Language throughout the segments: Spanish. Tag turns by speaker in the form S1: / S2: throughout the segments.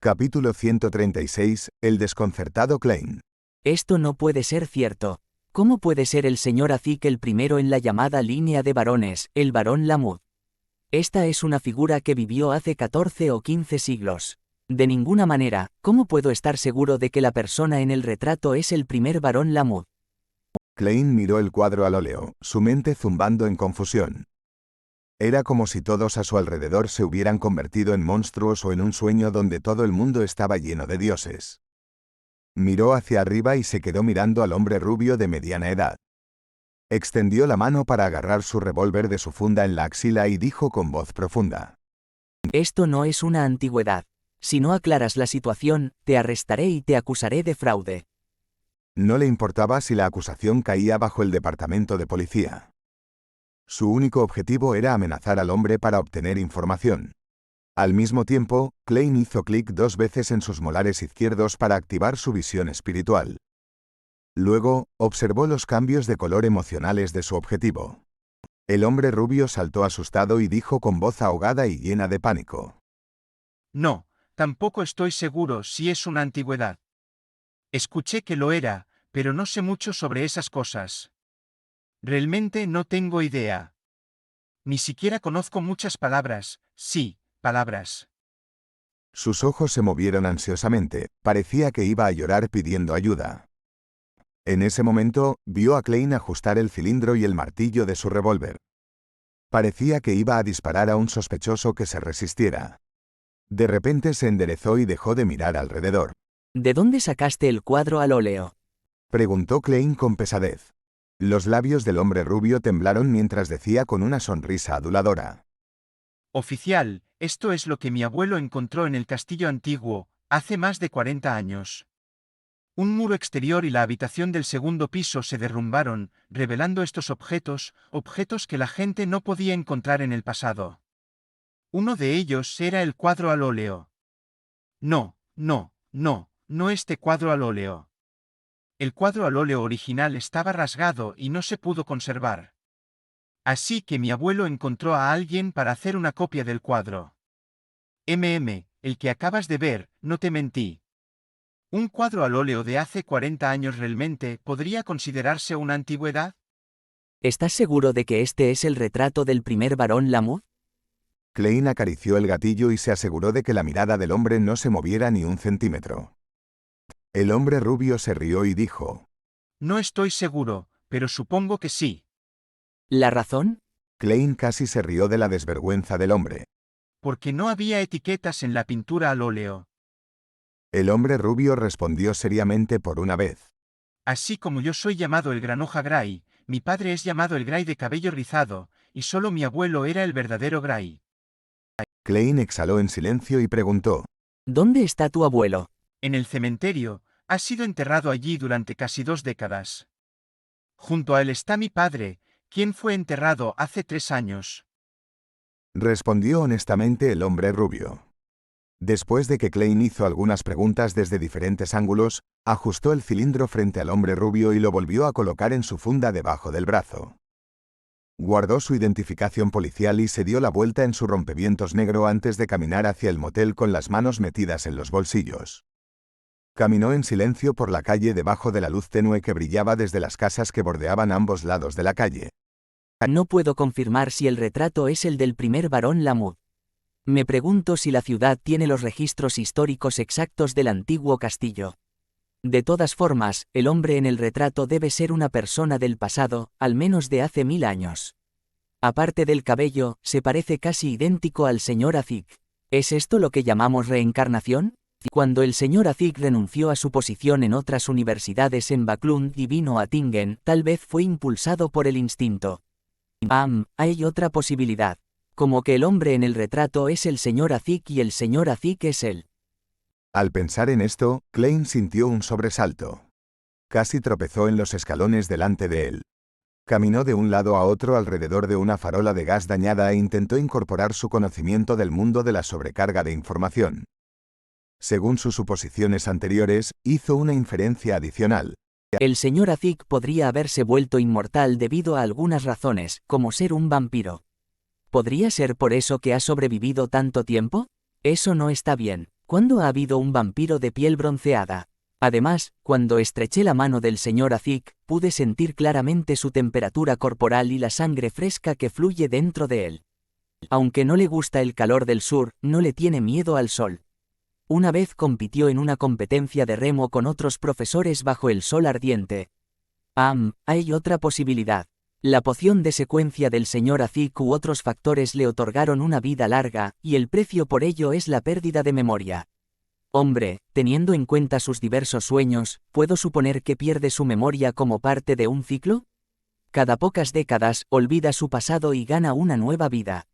S1: Capítulo 136. El desconcertado Klein.
S2: Esto no puede ser cierto. ¿Cómo puede ser el señor Azik el primero en la llamada línea de varones, el barón Lamud? Esta es una figura que vivió hace 14 o 15 siglos. De ninguna manera, ¿cómo puedo estar seguro de que la persona en el retrato es el primer barón Lamud?
S1: Klein miró el cuadro al óleo, su mente zumbando en confusión. Era como si todos a su alrededor se hubieran convertido en monstruos o en un sueño donde todo el mundo estaba lleno de dioses. Miró hacia arriba y se quedó mirando al hombre rubio de mediana edad. Extendió la mano para agarrar su revólver de su funda en la axila y dijo con voz profunda:
S2: Esto no es una antigüedad. Si no aclaras la situación, te arrestaré y te acusaré de fraude.
S1: No le importaba si la acusación caía bajo el departamento de policía. Su único objetivo era amenazar al hombre para obtener información. Al mismo tiempo, Klein hizo clic 2 veces en sus molares izquierdos para activar su visión espiritual. Luego, observó los cambios de color emocionales de su objetivo. El hombre rubio saltó asustado y dijo con voz ahogada y llena de pánico:
S3: No, tampoco estoy seguro si es una antigüedad. Escuché que lo era, pero no sé mucho sobre esas cosas. Realmente no tengo idea. Ni siquiera conozco muchas palabras, sí, palabras.
S1: Sus ojos se movieron ansiosamente, parecía que iba a llorar pidiendo ayuda. En ese momento, vio a Klein ajustar el cilindro y el martillo de su revólver. Parecía que iba a disparar a un sospechoso que se resistiera. De repente se enderezó y dejó de mirar alrededor.
S2: ¿De dónde sacaste el cuadro al óleo?
S1: Preguntó Klein con pesadez. Los labios del hombre rubio temblaron mientras decía con una sonrisa aduladora:
S3: Oficial, esto es lo que mi abuelo encontró en el castillo antiguo, hace más de 40 años. Un muro exterior y la habitación del segundo piso se derrumbaron, revelando estos objetos que la gente no podía encontrar en el pasado. Uno de ellos era el cuadro al óleo. No este cuadro al óleo. El cuadro al óleo original estaba rasgado y no se pudo conservar. Así que mi abuelo encontró a alguien para hacer una copia del cuadro. El que acabas de ver, no te mentí. ¿Un cuadro al óleo de hace 40 años realmente podría considerarse una antigüedad?
S2: ¿Estás seguro de que este es el retrato del primer barón Lamud?
S1: Klein acarició el gatillo y se aseguró de que la mirada del hombre no se moviera ni un centímetro. El hombre rubio se rió y dijo:
S3: No estoy seguro, pero supongo que sí.
S2: ¿La razón?
S1: Klein casi se rió de la desvergüenza del hombre.
S3: Porque no había etiquetas en la pintura al óleo.
S1: El hombre rubio respondió seriamente por una vez:
S3: Así como yo soy llamado el Granoja Gray, mi padre es llamado el Gray de cabello rizado, y solo mi abuelo era el verdadero Gray.
S1: Klein exhaló en silencio y preguntó:
S2: ¿Dónde está tu abuelo?
S3: En el cementerio, ha sido enterrado allí durante casi 2 décadas. Junto a él está mi padre, quien fue enterrado hace 3 años.
S1: Respondió honestamente el hombre rubio. Después de que Klein hizo algunas preguntas desde diferentes ángulos, ajustó el cilindro frente al hombre rubio y lo volvió a colocar en su funda debajo del brazo. Guardó su identificación policial y se dio la vuelta en su rompevientos negro antes de caminar hacia el motel con las manos metidas en los bolsillos. Caminó en silencio por la calle debajo de la luz tenue que brillaba desde las casas que bordeaban ambos lados de la calle.
S2: No puedo confirmar si el retrato es el del primer barón Lamud. Me pregunto si la ciudad tiene los registros históricos exactos del antiguo castillo. De todas formas, el hombre en el retrato debe ser una persona del pasado, al menos de hace 1000 años. Aparte del cabello, se parece casi idéntico al señor Azik. ¿Es esto lo que llamamos reencarnación? Cuando el señor Azik renunció a su posición en otras universidades en Backlund y vino a Tingen, tal vez fue impulsado por el instinto. Hay otra posibilidad. Como que el hombre en el retrato es el señor Azik y el señor Azik es él.
S1: Al pensar en esto, Klein sintió un sobresalto. Casi tropezó en los escalones delante de él. Caminó de un lado a otro alrededor de una farola de gas dañada e intentó incorporar su conocimiento del mundo de la sobrecarga de información. Según sus suposiciones anteriores, hizo una inferencia adicional.
S2: El señor Azik podría haberse vuelto inmortal debido a algunas razones, como ser un vampiro. ¿Podría ser por eso que ha sobrevivido tanto tiempo? Eso no está bien. ¿Cuándo ha habido un vampiro de piel bronceada? Además, cuando estreché la mano del señor Azik, pude sentir claramente su temperatura corporal y la sangre fresca que fluye dentro de él. Aunque no le gusta el calor del sur, no le tiene miedo al sol. Una vez compitió en una competencia de remo con otros profesores bajo el sol ardiente. Hay otra posibilidad. La poción de secuencia del señor Azik u otros factores le otorgaron una vida larga, y el precio por ello es la pérdida de memoria. Hombre, teniendo en cuenta sus diversos sueños, ¿puedo suponer que pierde su memoria como parte de un ciclo? Cada pocas décadas, olvida su pasado y gana una nueva vida.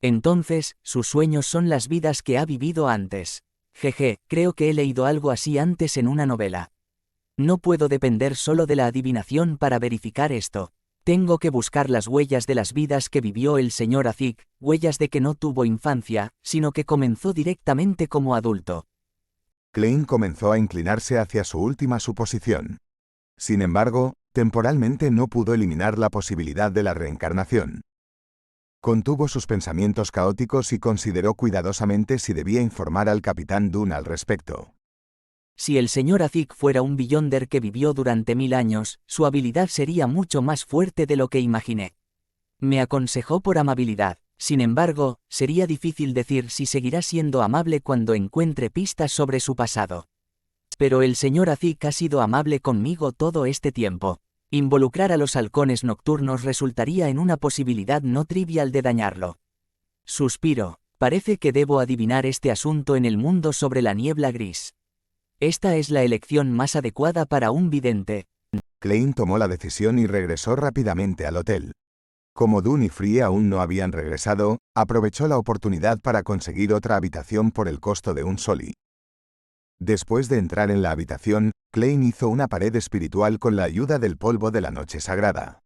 S2: Entonces, sus sueños son las vidas que ha vivido antes. Jeje, creo que he leído algo así antes en una novela. No puedo depender solo de la adivinación para verificar esto. Tengo que buscar las huellas de las vidas que vivió el señor Azik, huellas de que no tuvo infancia, sino que comenzó directamente como adulto.
S1: Klein comenzó a inclinarse hacia su última suposición. Sin embargo, temporalmente no pudo eliminar la posibilidad de la reencarnación. Contuvo sus pensamientos caóticos y consideró cuidadosamente si debía informar al capitán Dunn al respecto.
S2: Si el señor Azik fuera un Beyonder que vivió durante 1000 años, su habilidad sería mucho más fuerte de lo que imaginé. Me aconsejó por amabilidad. Sin embargo, sería difícil decir si seguirá siendo amable cuando encuentre pistas sobre su pasado. Pero el señor Azik ha sido amable conmigo todo este tiempo. Involucrar a los halcones nocturnos resultaría en una posibilidad no trivial de dañarlo. Suspiro. Parece que debo adivinar este asunto en el mundo sobre la niebla gris. Esta es la elección más adecuada para un vidente.
S1: Klein tomó la decisión y regresó rápidamente al hotel. Como Dunn y Free aún no habían regresado, aprovechó la oportunidad para conseguir otra habitación por el costo de un solí. Después de entrar en la habitación, Klein hizo una pared espiritual con la ayuda del polvo de la noche sagrada.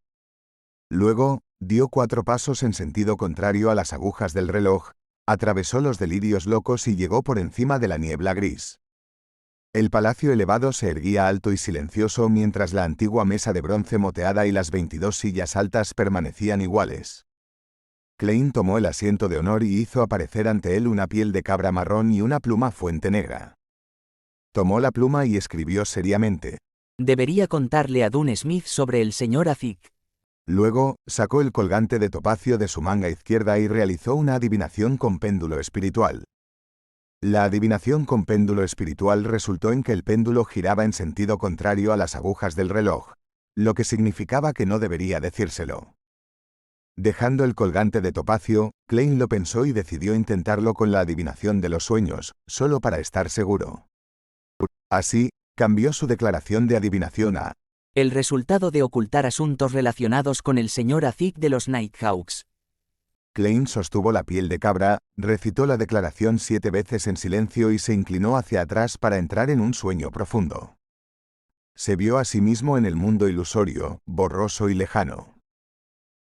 S1: Luego, dio 4 pasos en sentido contrario a las agujas del reloj, atravesó los delirios locos y llegó por encima de la niebla gris. El palacio elevado se erguía alto y silencioso mientras la antigua mesa de bronce moteada y las 22 sillas altas permanecían iguales. Klein tomó el asiento de honor y hizo aparecer ante él una piel de cabra marrón y una pluma fuente negra. Tomó la pluma y escribió seriamente.
S2: Debería contarle a Dunn Smith sobre el señor Azik.
S1: Luego, sacó el colgante de topacio de su manga izquierda y realizó una adivinación con péndulo espiritual. La adivinación con péndulo espiritual resultó en que el péndulo giraba en sentido contrario a las agujas del reloj, lo que significaba que no debería decírselo. Dejando el colgante de topacio, Klein lo pensó y decidió intentarlo con la adivinación de los sueños, solo para estar seguro. Así, cambió su declaración de adivinación a
S2: el resultado de ocultar asuntos relacionados con el señor Azik de los Nighthawks.
S1: Klein sostuvo la piel de cabra, recitó la declaración 7 veces en silencio y se inclinó hacia atrás para entrar en un sueño profundo. Se vio a sí mismo en el mundo ilusorio, borroso y lejano.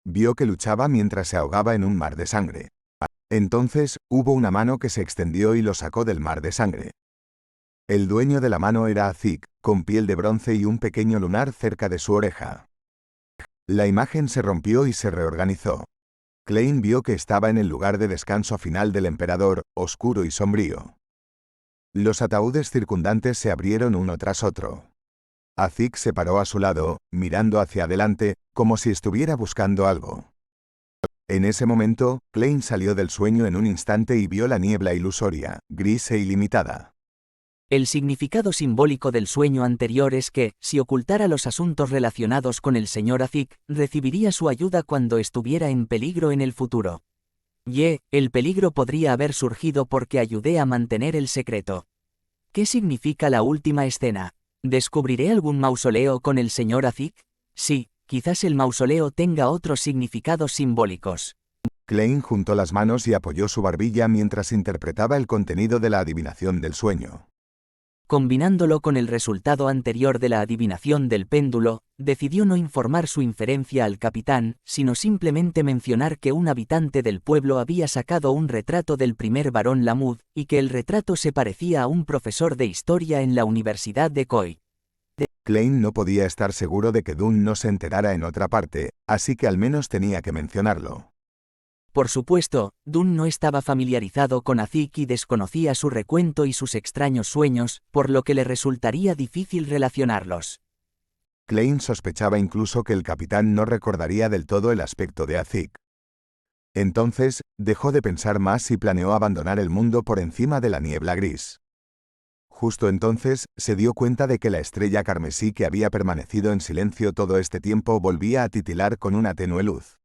S1: Vio que luchaba mientras se ahogaba en un mar de sangre. Entonces, hubo una mano que se extendió y lo sacó del mar de sangre. El dueño de la mano era Azik, con piel de bronce y un pequeño lunar cerca de su oreja. La imagen se rompió y se reorganizó. Klein vio que estaba en el lugar de descanso final del emperador, oscuro y sombrío. Los ataúdes circundantes se abrieron uno tras otro. Azik se paró a su lado, mirando hacia adelante, como si estuviera buscando algo. En ese momento, Klein salió del sueño en un instante y vio la niebla ilusoria, gris e ilimitada.
S2: El significado simbólico del sueño anterior es que, si ocultara los asuntos relacionados con el señor Azik, recibiría su ayuda cuando estuviera en peligro en el futuro. El peligro podría haber surgido porque ayudé a mantener el secreto. ¿Qué significa la última escena? ¿Descubriré algún mausoleo con el señor Azik? Sí, quizás el mausoleo tenga otros significados simbólicos.
S1: Klein juntó las manos y apoyó su barbilla mientras interpretaba el contenido de la adivinación del sueño.
S2: Combinándolo con el resultado anterior de la adivinación del péndulo, decidió no informar su inferencia al capitán, sino simplemente mencionar que un habitante del pueblo había sacado un retrato del primer barón Lamud, y que el retrato se parecía a un profesor de historia en la Universidad de Coy.
S1: Klein no podía estar seguro de que Dunn no se enterara en otra parte, así que al menos tenía que mencionarlo.
S2: Por supuesto, Dun no estaba familiarizado con Azik y desconocía su recuento y sus extraños sueños, por lo que le resultaría difícil relacionarlos.
S1: Klein sospechaba incluso que el capitán no recordaría del todo el aspecto de Azik. Entonces, dejó de pensar más y planeó abandonar el mundo por encima de la niebla gris. Justo entonces, se dio cuenta de que la estrella carmesí que había permanecido en silencio todo este tiempo volvía a titilar con una tenue luz.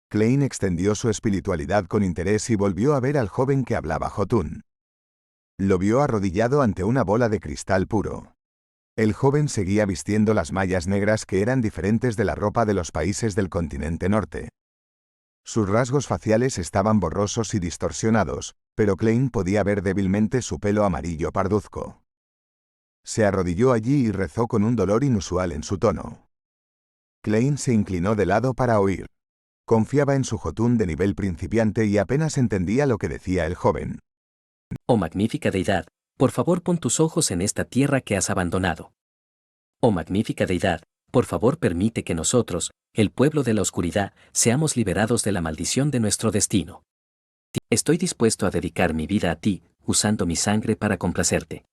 S1: Klein extendió su espiritualidad con interés y volvió a ver al joven que hablaba Jotun. Lo vio arrodillado ante una bola de cristal puro. El joven seguía vistiendo las mallas negras que eran diferentes de la ropa de los países del continente norte. Sus rasgos faciales estaban borrosos y distorsionados, pero Klein podía ver débilmente su pelo amarillo parduzco. Se arrodilló allí y rezó con un dolor inusual en su tono. Klein se inclinó de lado para oír. Confiaba en su Jotun de nivel principiante y apenas entendía lo que decía el joven.
S4: Oh magnífica deidad, por favor pon tus ojos en esta tierra que has abandonado. Oh magnífica deidad, por favor permite que nosotros, el pueblo de la oscuridad, seamos liberados de la maldición de nuestro destino. Estoy dispuesto a dedicar mi vida a ti, usando mi sangre para complacerte.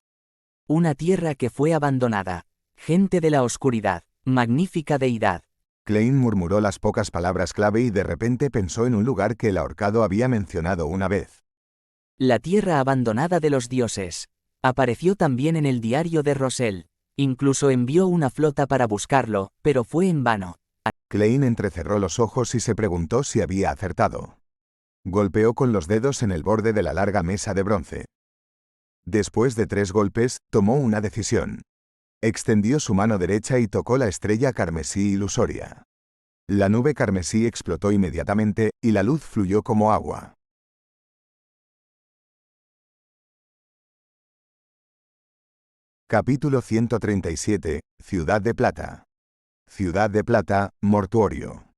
S2: Una tierra que fue abandonada. Gente de la oscuridad. Magnífica deidad.
S1: Klein murmuró las pocas palabras clave y de repente pensó en un lugar que el ahorcado había mencionado una vez.
S2: La tierra abandonada de los dioses. Apareció también en el diario de Rosell. Incluso envió una flota para buscarlo, pero fue en vano.
S1: Klein entrecerró los ojos y se preguntó si había acertado. Golpeó con los dedos en el borde de la larga mesa de bronce. Después de 3 golpes, tomó una decisión. Extendió su mano derecha y tocó la estrella carmesí ilusoria. La nube carmesí explotó inmediatamente, y la luz fluyó como agua. Capítulo 137, Ciudad de Plata. Ciudad de Plata, mortuorio.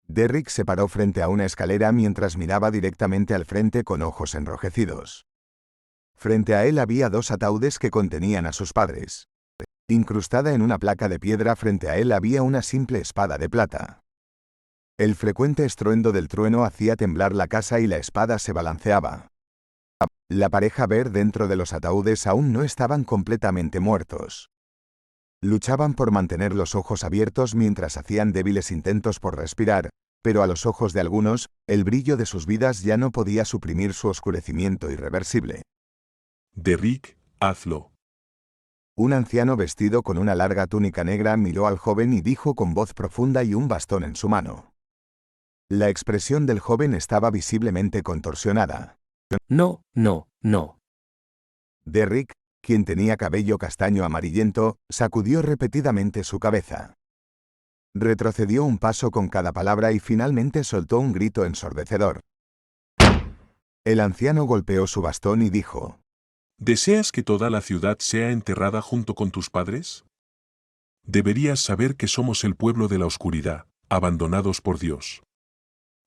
S1: Derrick se paró frente a una escalera mientras miraba directamente al frente con ojos enrojecidos. Frente a él había 2 ataúdes que contenían a sus padres. Incrustada en una placa de piedra frente a él había una simple espada de plata. El frecuente estruendo del trueno hacía temblar la casa y la espada se balanceaba. La pareja Ver dentro de los ataúdes aún no estaban completamente muertos. Luchaban por mantener los ojos abiertos mientras hacían débiles intentos por respirar, pero a los ojos de algunos, el brillo de sus vidas ya no podía suprimir su oscurecimiento irreversible.
S5: Derrick, hazlo.
S1: Un anciano vestido con una larga túnica negra miró al joven y dijo con voz profunda y un bastón en su mano. La expresión del joven estaba visiblemente contorsionada.
S4: No, no, no.
S1: Derrick, quien tenía cabello castaño amarillento, sacudió repetidamente su cabeza. Retrocedió un paso con cada palabra y finalmente soltó un grito ensordecedor. El anciano golpeó su bastón y dijo:
S5: ¿Deseas que toda la ciudad sea enterrada junto con tus padres? Deberías saber que somos el pueblo de la oscuridad, abandonados por Dios.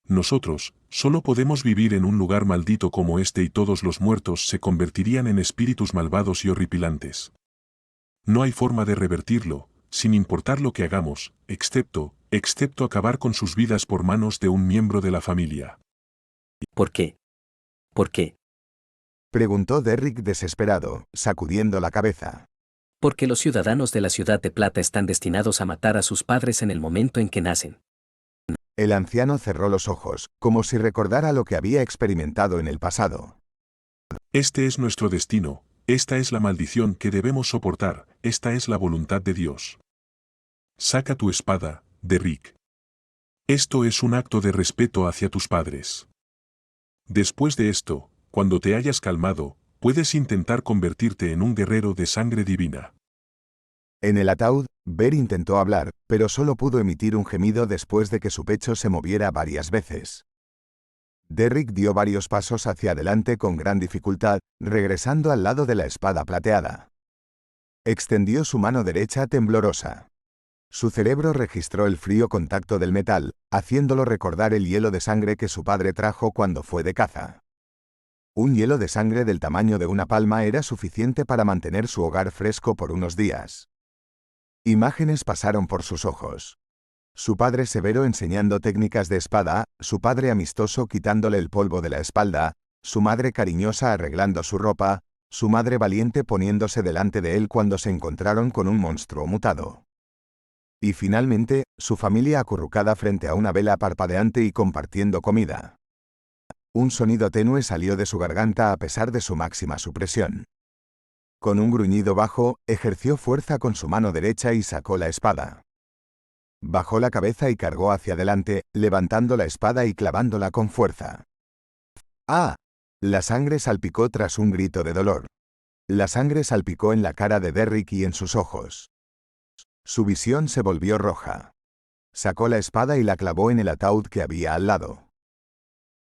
S5: Nosotros, solo podemos vivir en un lugar maldito como este y todos los muertos se convertirían en espíritus malvados y horripilantes. No hay forma de revertirlo, sin importar lo que hagamos, excepto acabar con sus vidas por manos de un miembro de la familia.
S4: ¿Por qué? ¿Por qué?
S1: Preguntó Derrick desesperado, sacudiendo la cabeza.
S4: Porque los ciudadanos de la ciudad de Plata están destinados a matar a sus padres en el momento en que nacen.
S1: El anciano cerró los ojos, como si recordara lo que había experimentado en el pasado.
S5: Este es nuestro destino, esta es la maldición que debemos soportar, esta es la voluntad de Dios. Saca tu espada, Derrick. Esto es un acto de respeto hacia tus padres. Después de esto, cuando te hayas calmado, puedes intentar convertirte en un guerrero de sangre divina.
S1: En el ataúd, Ver intentó hablar, pero solo pudo emitir un gemido después de que su pecho se moviera varias veces. Derrick dio varios pasos hacia adelante con gran dificultad, regresando al lado de la espada plateada. Extendió su mano derecha temblorosa. Su cerebro registró el frío contacto del metal, haciéndolo recordar el hielo de sangre que su padre trajo cuando fue de caza. Un hielo de sangre del tamaño de una palma era suficiente para mantener su hogar fresco por unos días. Imágenes pasaron por sus ojos. Su padre severo enseñando técnicas de espada, su padre amistoso quitándole el polvo de la espalda, su madre cariñosa arreglando su ropa, su madre valiente poniéndose delante de él cuando se encontraron con un monstruo mutado. Y finalmente, su familia acurrucada frente a una vela parpadeante y compartiendo comida. Un sonido tenue salió de su garganta a pesar de su máxima supresión. Con un gruñido bajo, ejerció fuerza con su mano derecha y sacó la espada. Bajó la cabeza y cargó hacia adelante, levantando la espada y clavándola con fuerza. ¡Ah! La sangre salpicó tras un grito de dolor. La sangre salpicó en la cara de Derrick y en sus ojos. Su visión se volvió roja. Sacó la espada y la clavó en el ataúd que había al lado.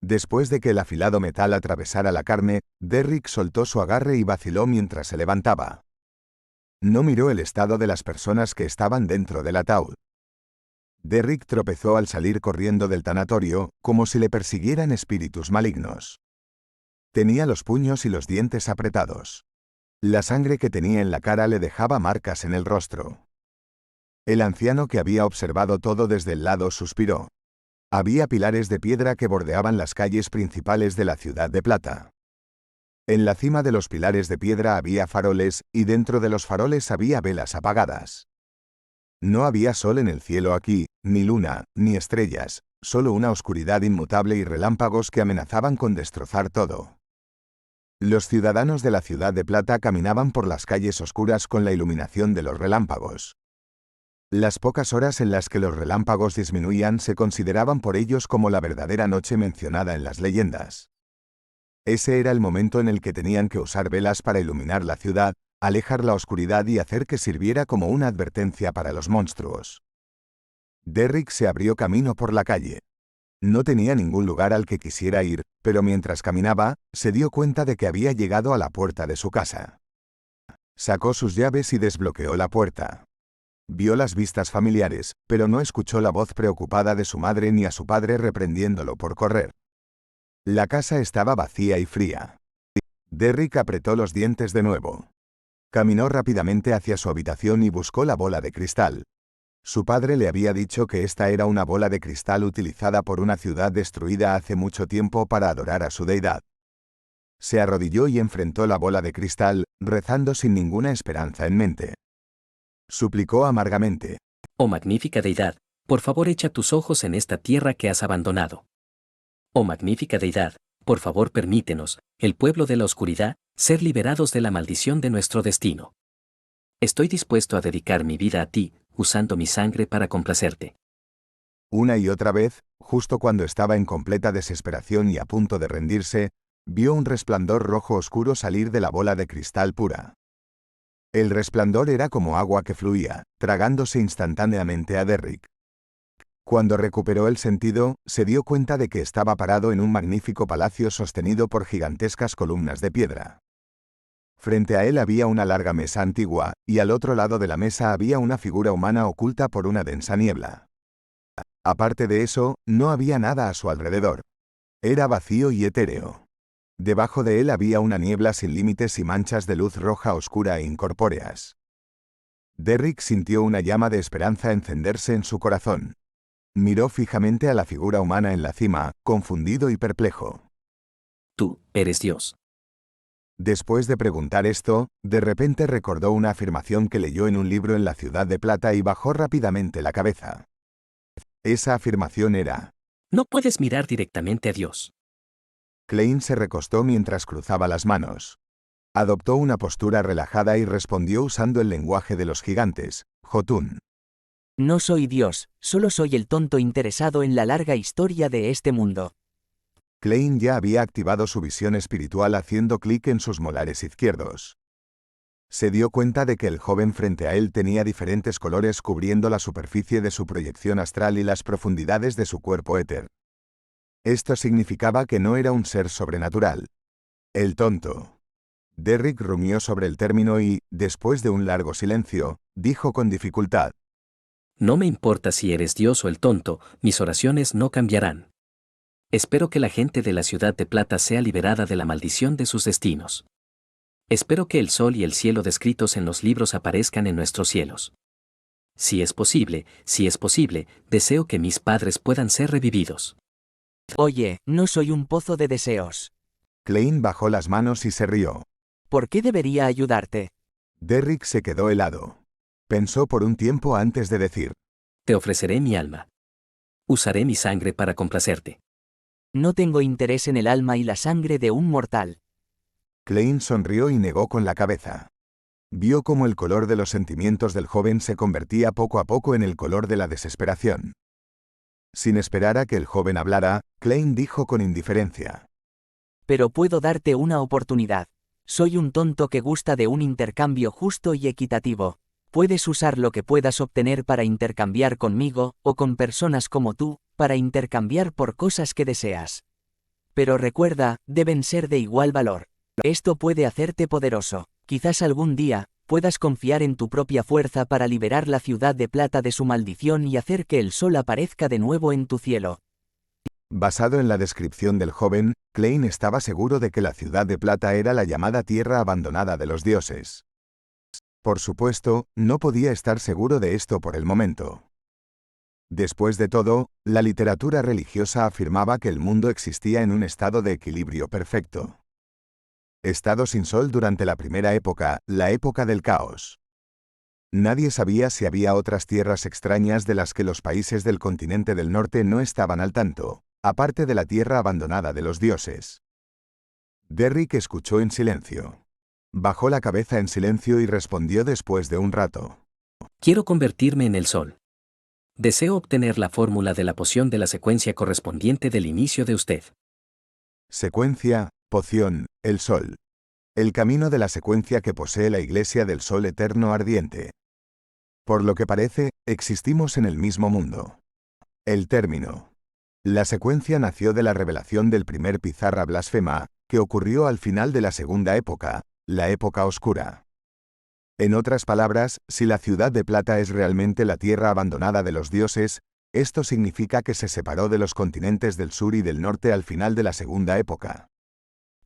S1: Después de que el afilado metal atravesara la carne, Derrick soltó su agarre y vaciló mientras se levantaba. No miró el estado de las personas que estaban dentro del ataúd. Derrick tropezó al salir corriendo del tanatorio, como si le persiguieran espíritus malignos. Tenía los puños y los dientes apretados. La sangre que tenía en la cara le dejaba marcas en el rostro. El anciano que había observado todo desde el lado suspiró. Había pilares de piedra que bordeaban las calles principales de la ciudad de Plata. En la cima de los pilares de piedra había faroles, y dentro de los faroles había velas apagadas. No había sol en el cielo aquí, ni luna, ni estrellas, solo una oscuridad inmutable y relámpagos que amenazaban con destrozar todo. Los ciudadanos de la ciudad de Plata caminaban por las calles oscuras con la iluminación de los relámpagos. Las pocas horas en las que los relámpagos disminuían se consideraban por ellos como la verdadera noche mencionada en las leyendas. Ese era el momento en el que tenían que usar velas para iluminar la ciudad, alejar la oscuridad y hacer que sirviera como una advertencia para los monstruos. Derrick se abrió camino por la calle. No tenía ningún lugar al que quisiera ir, pero mientras caminaba, se dio cuenta de que había llegado a la puerta de su casa. Sacó sus llaves y desbloqueó la puerta. Vio las vistas familiares, pero no escuchó la voz preocupada de su madre ni a su padre reprendiéndolo por correr. La casa estaba vacía y fría. Derrick apretó los dientes de nuevo. Caminó rápidamente hacia su habitación y buscó la bola de cristal. Su padre le había dicho que esta era una bola de cristal utilizada por una ciudad destruida hace mucho tiempo para adorar a su deidad. Se arrodilló y enfrentó la bola de cristal, rezando sin ninguna esperanza en mente. Suplicó amargamente.
S4: Oh magnífica deidad, por favor echa tus ojos en esta tierra que has abandonado. Oh magnífica deidad, por favor permítenos, el pueblo de la oscuridad, ser liberados de la maldición de nuestro destino. Estoy dispuesto a dedicar mi vida a ti, usando mi sangre para complacerte.
S1: Una y otra vez, justo cuando estaba en completa desesperación y a punto de rendirse, vio un resplandor rojo oscuro salir de la bola de cristal pura. El resplandor era como agua que fluía, tragándose instantáneamente a Derrick. Cuando recuperó el sentido, se dio cuenta de que estaba parado en un magnífico palacio sostenido por gigantescas columnas de piedra. Frente a él había una larga mesa antigua, y al otro lado de la mesa había una figura humana oculta por una densa niebla. Aparte de eso, no había nada a su alrededor. Era vacío y etéreo. Debajo de él había una niebla sin límites y manchas de luz roja oscura e incorpóreas. Derrick sintió una llama de esperanza encenderse en su corazón. Miró fijamente a la figura humana en la cima, confundido y perplejo.
S4: Tú, eres Dios.
S1: Después de preguntar esto, de repente recordó una afirmación que leyó en un libro en la ciudad de Plata y bajó rápidamente la cabeza. Esa afirmación era:
S4: No puedes mirar directamente a Dios.
S1: Klein se recostó mientras cruzaba las manos. Adoptó una postura relajada y respondió usando el lenguaje de los gigantes, Jotun.
S2: No soy Dios, solo soy el tonto interesado en la larga historia de este mundo.
S1: Klein ya había activado su visión espiritual haciendo clic en sus molares izquierdos. Se dio cuenta de que el joven frente a él tenía diferentes colores cubriendo la superficie de su proyección astral y las profundidades de su cuerpo éter. Esto significaba que no era un ser sobrenatural. El tonto. Derrick rumió sobre el término y, después de un largo silencio, dijo con dificultad:
S4: No me importa si eres Dios o el tonto, mis oraciones no cambiarán. Espero que la gente de la ciudad de Plata sea liberada de la maldición de sus destinos. Espero que el sol y el cielo descritos en los libros aparezcan en nuestros cielos. Si es posible, deseo que mis padres puedan ser revividos.
S2: Oye, no soy un pozo de deseos.
S1: Klein bajó las manos y se rió.
S2: ¿Por qué debería ayudarte?
S1: Derrick se quedó helado. Pensó por un tiempo antes de decir.
S4: Te ofreceré mi alma. Usaré mi sangre para complacerte.
S2: No tengo interés en el alma y la sangre de un mortal.
S1: Klein sonrió y negó con la cabeza. Vio cómo el color de los sentimientos del joven se convertía poco a poco en el color de la desesperación. Sin esperar a que el joven hablara, Klein dijo con indiferencia.
S2: Pero puedo darte una oportunidad. Soy un tonto que gusta de un intercambio justo y equitativo. Puedes usar lo que puedas obtener para intercambiar conmigo, o con personas como tú, para intercambiar por cosas que deseas. Pero recuerda, deben ser de igual valor. Esto puede hacerte poderoso. Quizás algún día, puedas confiar en tu propia fuerza para liberar la ciudad de plata de su maldición y hacer que el sol aparezca de nuevo en tu cielo.
S1: Basado en la descripción del joven, Klein estaba seguro de que la ciudad de plata era la llamada tierra abandonada de los dioses. Por supuesto, no podía estar seguro de esto por el momento. Después de todo, la literatura religiosa afirmaba que el mundo existía en un estado de equilibrio perfecto. Estado sin sol durante la primera época, la época del caos. Nadie sabía si había otras tierras extrañas de las que los países del continente del norte no estaban al tanto, aparte de la tierra abandonada de los dioses. Derrick escuchó en silencio. Bajó la cabeza en silencio y respondió después de un rato.
S4: Quiero convertirme en el sol. Deseo obtener la fórmula de la poción de la secuencia correspondiente del inicio de usted.
S1: Secuencia, poción, el sol. El camino de la secuencia que posee la Iglesia del Sol Eterno Ardiente. Por lo que parece, existimos en el mismo mundo. El término. La secuencia nació de la revelación del primer pizarra blasfema, que ocurrió al final de la segunda época, la época oscura. En otras palabras, si la ciudad de plata es realmente la tierra abandonada de los dioses, esto significa que se separó de los continentes del sur y del norte al final de la segunda época.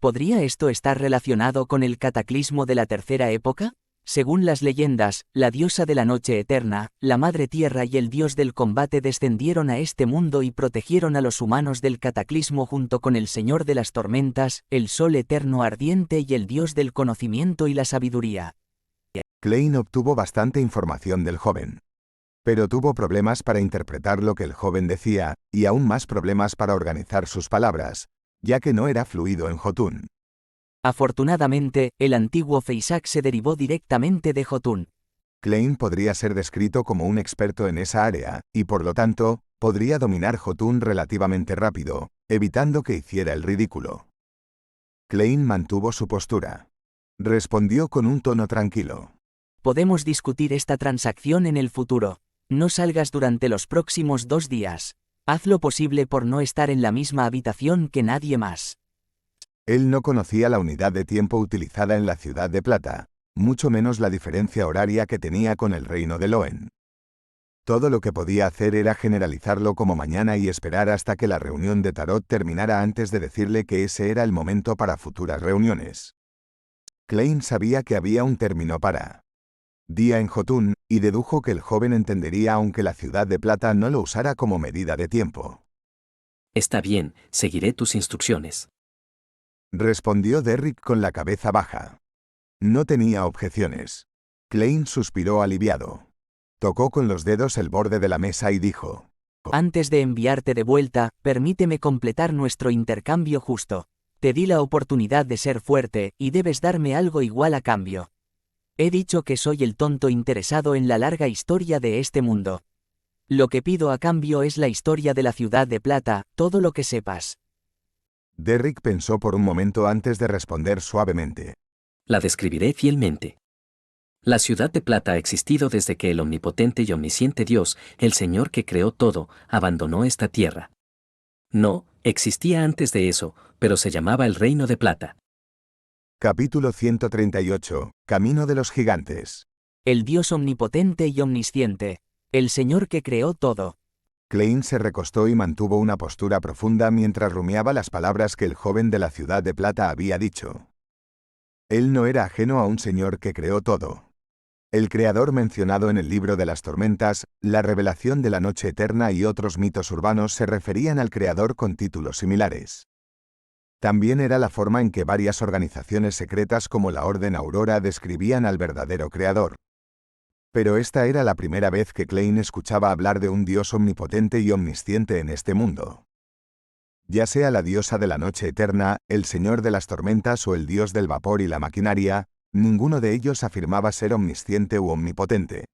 S2: ¿Podría esto estar relacionado con el cataclismo de la tercera época? Según las leyendas, la diosa de la noche eterna, la madre tierra y el dios del combate descendieron a este mundo y protegieron a los humanos del cataclismo junto con el señor de las tormentas, el sol eterno ardiente y el dios del conocimiento y la sabiduría.
S1: Klein obtuvo bastante información del joven. Pero tuvo problemas para interpretar lo que el joven decía, y aún más problemas para organizar sus palabras, ya que no era fluido en Jotun.
S2: Afortunadamente, el antiguo Feisak se derivó directamente de Jotun.
S1: Klein podría ser descrito como un experto en esa área, y por lo tanto, podría dominar Jotun relativamente rápido, evitando que hiciera el ridículo. Klein mantuvo su postura. Respondió con un tono tranquilo.
S2: Podemos discutir esta transacción en el futuro. No salgas durante los próximos 2 días. Haz lo posible por no estar en la misma habitación que nadie más.
S1: Él no conocía la unidad de tiempo utilizada en la ciudad de plata, mucho menos la diferencia horaria que tenía con el reino de Loen. Todo lo que podía hacer era generalizarlo como mañana y esperar hasta que la reunión de tarot terminara antes de decirle que ese era el momento para futuras reuniones. Klein sabía que había un término para día en Jotun, y dedujo que el joven entendería aunque la ciudad de plata no lo usara como medida de tiempo.
S4: Está bien, seguiré tus instrucciones.
S1: Respondió Derrick con la cabeza baja. No tenía objeciones. Klein suspiró aliviado. Tocó con los dedos el borde de la mesa y dijo:
S2: Antes de enviarte de vuelta, permíteme completar nuestro intercambio justo. Te di la oportunidad de ser fuerte, y debes darme algo igual a cambio. He dicho que soy el tonto interesado en la larga historia de este mundo. Lo que pido a cambio es la historia de la ciudad de plata, todo lo que sepas.
S1: Derrick pensó por un momento antes de responder suavemente.
S4: La describiré fielmente. La ciudad de plata ha existido desde que el omnipotente y omnisciente Dios, el Señor que creó todo, abandonó esta tierra. No, existía antes de eso, pero se llamaba el Reino de Plata.
S1: Capítulo 138. Camino de los gigantes.
S2: El Dios omnipotente y omnisciente. El Señor que creó todo.
S1: Klein se recostó y mantuvo una postura profunda mientras rumiaba las palabras que el joven de la ciudad de plata había dicho. Él no era ajeno a un Señor que creó todo. El creador mencionado en el libro de las tormentas, la revelación de la noche eterna y otros mitos urbanos se referían al creador con títulos similares. También era la forma en que varias organizaciones secretas como la Orden Aurora describían al verdadero creador. Pero esta era la primera vez que Klein escuchaba hablar de un dios omnipotente y omnisciente en este mundo. Ya sea la diosa de la noche eterna, el señor de las tormentas o el dios del vapor y la maquinaria, ninguno de ellos afirmaba ser omnisciente u omnipotente.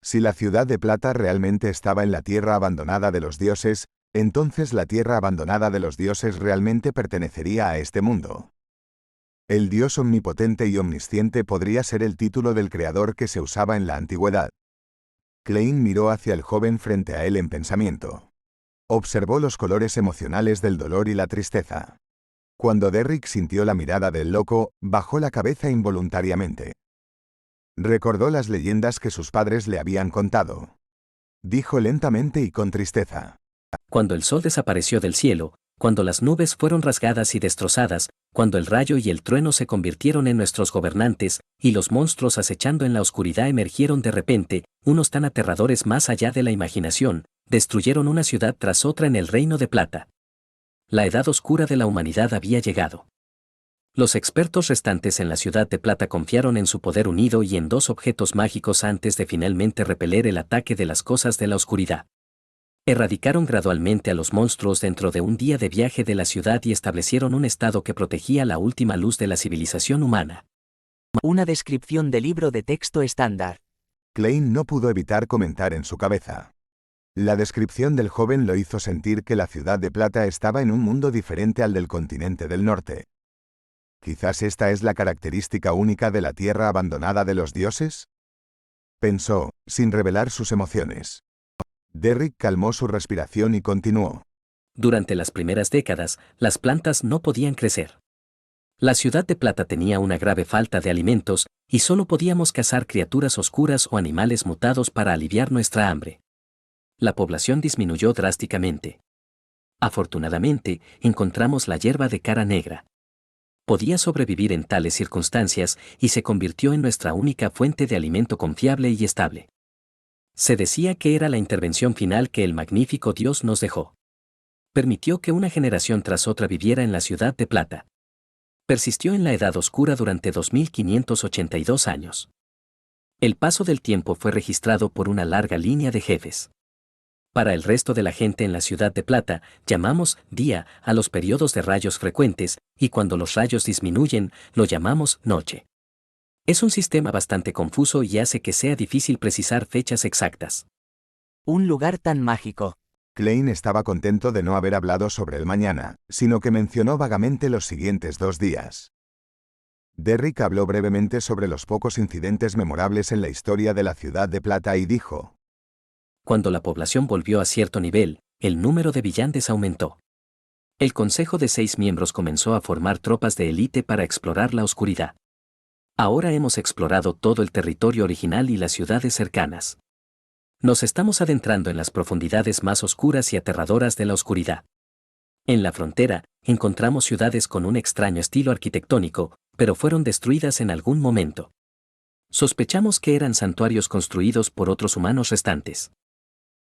S1: Si la ciudad de plata realmente estaba en la tierra abandonada de los dioses, entonces la tierra abandonada de los dioses realmente pertenecería a este mundo. El dios omnipotente y omnisciente podría ser el título del creador que se usaba en la antigüedad. Klein miró hacia el joven frente a él en pensamiento. Observó los colores emocionales del dolor y la tristeza. Cuando Derrick sintió la mirada del loco, bajó la cabeza involuntariamente. Recordó las leyendas que sus padres le habían contado. Dijo lentamente y con tristeza.
S4: Cuando el sol desapareció del cielo, cuando las nubes fueron rasgadas y destrozadas, cuando el rayo y el trueno se convirtieron en nuestros gobernantes, y los monstruos acechando en la oscuridad emergieron de repente, unos tan aterradores más allá de la imaginación, destruyeron una ciudad tras otra en el Reino de Plata. La edad oscura de la humanidad había llegado. Los expertos restantes en la ciudad de Plata confiaron en su poder unido y en dos objetos mágicos antes de finalmente repeler el ataque de las cosas de la oscuridad. Erradicaron gradualmente a los monstruos dentro de un día de viaje de la ciudad y establecieron un estado que protegía la última luz de la civilización humana.
S2: Una descripción de libro de texto estándar.
S1: Klein no pudo evitar comentar en su cabeza. La descripción del joven lo hizo sentir que la ciudad de Plata estaba en un mundo diferente al del continente del norte. ¿Quizás esta es la característica única de la tierra abandonada de los dioses? Pensó, sin revelar sus emociones. Derrick calmó su respiración y continuó.
S4: Durante las primeras décadas, las plantas no podían crecer. La ciudad de Plata tenía una grave falta de alimentos, y solo podíamos cazar criaturas oscuras o animales mutados para aliviar nuestra hambre. La población disminuyó drásticamente. Afortunadamente, encontramos la hierba de cara negra. Podía sobrevivir en tales circunstancias y se convirtió en nuestra única fuente de alimento confiable y estable. Se decía que era la intervención final que el magnífico Dios nos dejó. Permitió que una generación tras otra viviera en la ciudad de Plata. Persistió en la Edad Oscura durante 2582 años. El paso del tiempo fue registrado por una larga línea de jefes. Para el resto de la gente en la ciudad de Plata, llamamos día a los periodos de rayos frecuentes, y cuando los rayos disminuyen, lo llamamos noche. Es un sistema bastante confuso y hace que sea difícil precisar fechas exactas.
S2: Un lugar tan mágico.
S1: Klein estaba contento de no haber hablado sobre el mañana, sino que mencionó vagamente los siguientes 2 días. Derrick habló brevemente sobre los pocos incidentes memorables en la historia de la ciudad de Plata y dijo:
S4: Cuando la población volvió a cierto nivel, el número de vigilantes aumentó. El consejo de 6 miembros comenzó a formar tropas de élite para explorar la oscuridad. Ahora hemos explorado todo el territorio original y las ciudades cercanas. Nos estamos adentrando en las profundidades más oscuras y aterradoras de la oscuridad. En la frontera, encontramos ciudades con un extraño estilo arquitectónico, pero fueron destruidas en algún momento. Sospechamos que eran santuarios construidos por otros humanos restantes.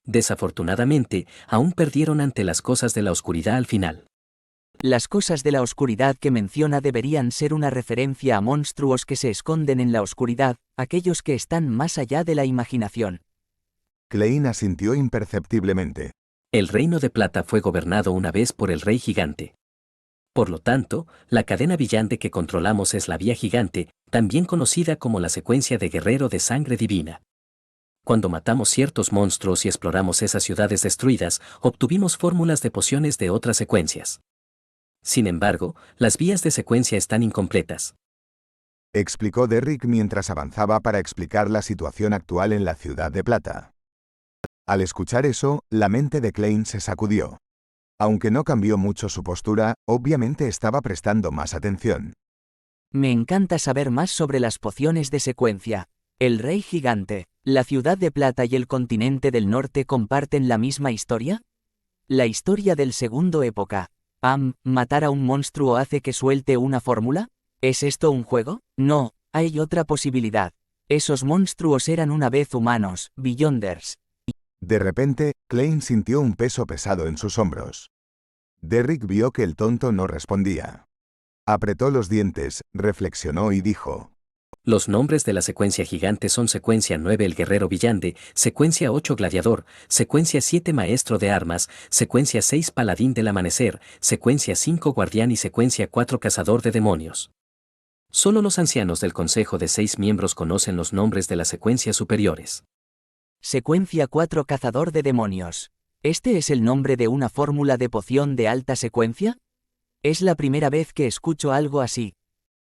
S4: Desafortunadamente, aún perdieron ante las cosas de la oscuridad al final.
S2: Las cosas de la oscuridad que menciona deberían ser una referencia a monstruos que se esconden en la oscuridad, aquellos que están más allá de la imaginación.
S1: Klein asintió imperceptiblemente.
S4: El Reino de Plata fue gobernado una vez por el Rey Gigante. Por lo tanto, la cadena brillante que controlamos es la Vía Gigante, también conocida como la secuencia de guerrero de sangre divina. Cuando matamos ciertos monstruos y exploramos esas ciudades destruidas, obtuvimos fórmulas de pociones de otras secuencias. Sin embargo, las vías de secuencia están incompletas.
S1: Explicó Derrick mientras avanzaba para explicar la situación actual en la ciudad de Plata. Al escuchar eso, la mente de Klein se sacudió. Aunque no cambió mucho su postura, obviamente estaba prestando más atención.
S2: Me encanta saber más sobre las pociones de secuencia. El Rey Gigante, ¿la ciudad de Plata y el continente del norte comparten la misma historia? La historia del segundo época. ¿Matar a un monstruo hace que suelte una fórmula? ¿Es esto un juego? No, hay otra posibilidad. Esos monstruos eran una vez humanos, Beyonders.
S1: De repente, Klein sintió un peso pesado en sus hombros. Derrick vio que el tonto no respondía. Apretó los dientes, reflexionó y dijo:
S4: Los nombres de la secuencia gigante son secuencia 9 el guerrero villande, secuencia 8 gladiador, secuencia 7 maestro de armas, secuencia 6 paladín del amanecer, secuencia 5 guardián y secuencia 4 cazador de demonios. Solo los ancianos del consejo de 6 miembros conocen los nombres de las secuencias superiores.
S2: Secuencia 4 cazador de demonios. ¿Este es el nombre de una fórmula de poción de alta secuencia? Es la primera vez que escucho algo así.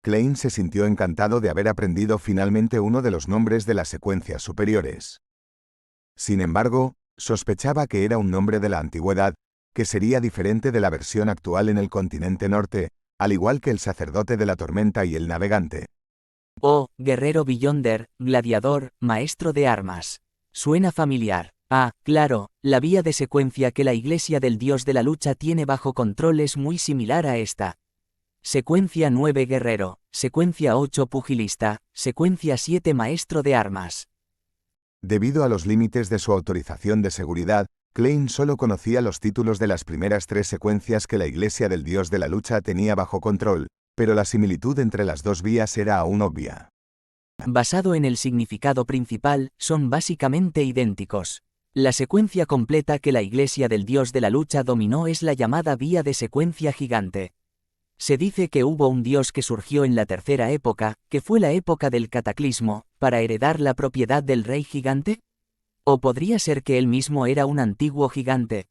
S1: Klein se sintió encantado de haber aprendido finalmente uno de los nombres de las secuencias superiores. Sin embargo, sospechaba que era un nombre de la antigüedad, que sería diferente de la versión actual en el continente norte, al igual que el sacerdote de la tormenta y el navegante.
S2: Oh, guerrero Beyonder, gladiador, maestro de armas. Suena familiar. Ah, claro, la vía de secuencia que la Iglesia del Dios de la Lucha tiene bajo control es muy similar a esta. Secuencia 9 guerrero, secuencia 8 pugilista, secuencia 7 maestro de armas.
S1: Debido a los límites de su autorización de seguridad, Klein solo conocía los títulos de las primeras 3 secuencias que la Iglesia del Dios de la Lucha tenía bajo control, pero la similitud entre las dos vías era aún obvia.
S2: Basado en el significado principal, son básicamente idénticos. La secuencia completa que la Iglesia del Dios de la Lucha dominó es la llamada vía de secuencia gigante. Se dice que hubo un dios que surgió en la tercera época, que fue la época del cataclismo, para heredar la propiedad del rey gigante. ¿O podría ser que él mismo era un antiguo gigante?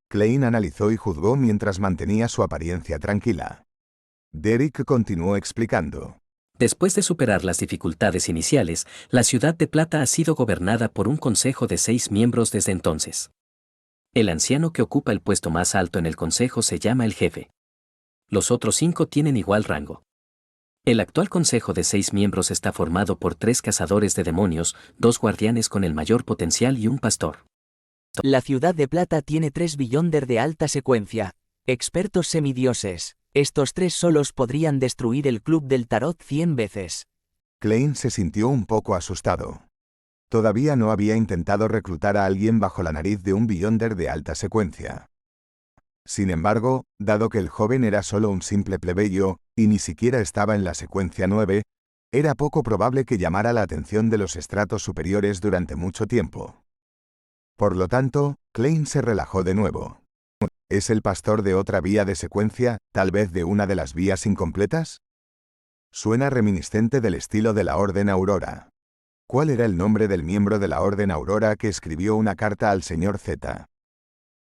S1: Klein analizó y juzgó mientras mantenía su apariencia tranquila. Derrick continuó explicando.
S4: Después de superar las dificultades iniciales, la ciudad de Plata ha sido gobernada por un consejo de 6 miembros desde entonces. El anciano que ocupa el puesto más alto en el consejo se llama el jefe. Los otros 5 tienen igual rango. El actual consejo de 6 miembros está formado por 3 cazadores de demonios, 2 guardianes con el mayor potencial y un pastor.
S2: La ciudad de Plata tiene 3 Beyonder de alta secuencia. Expertos semidioses. Estos 3 solos podrían destruir el club del tarot 100 veces.
S1: Klein se sintió un poco asustado. Todavía no había intentado reclutar a alguien bajo la nariz de un Beyonder de alta secuencia. Sin embargo, dado que el joven era solo un simple plebeyo, y ni siquiera estaba en la secuencia 9, era poco probable que llamara la atención de los estratos superiores durante mucho tiempo. Por lo tanto, Klein se relajó de nuevo. ¿Es el pastor de otra vía de secuencia, tal vez de una de las vías incompletas? Suena reminiscente del estilo de la Orden Aurora. ¿Cuál era el nombre del miembro de la Orden Aurora que escribió una carta al señor Z?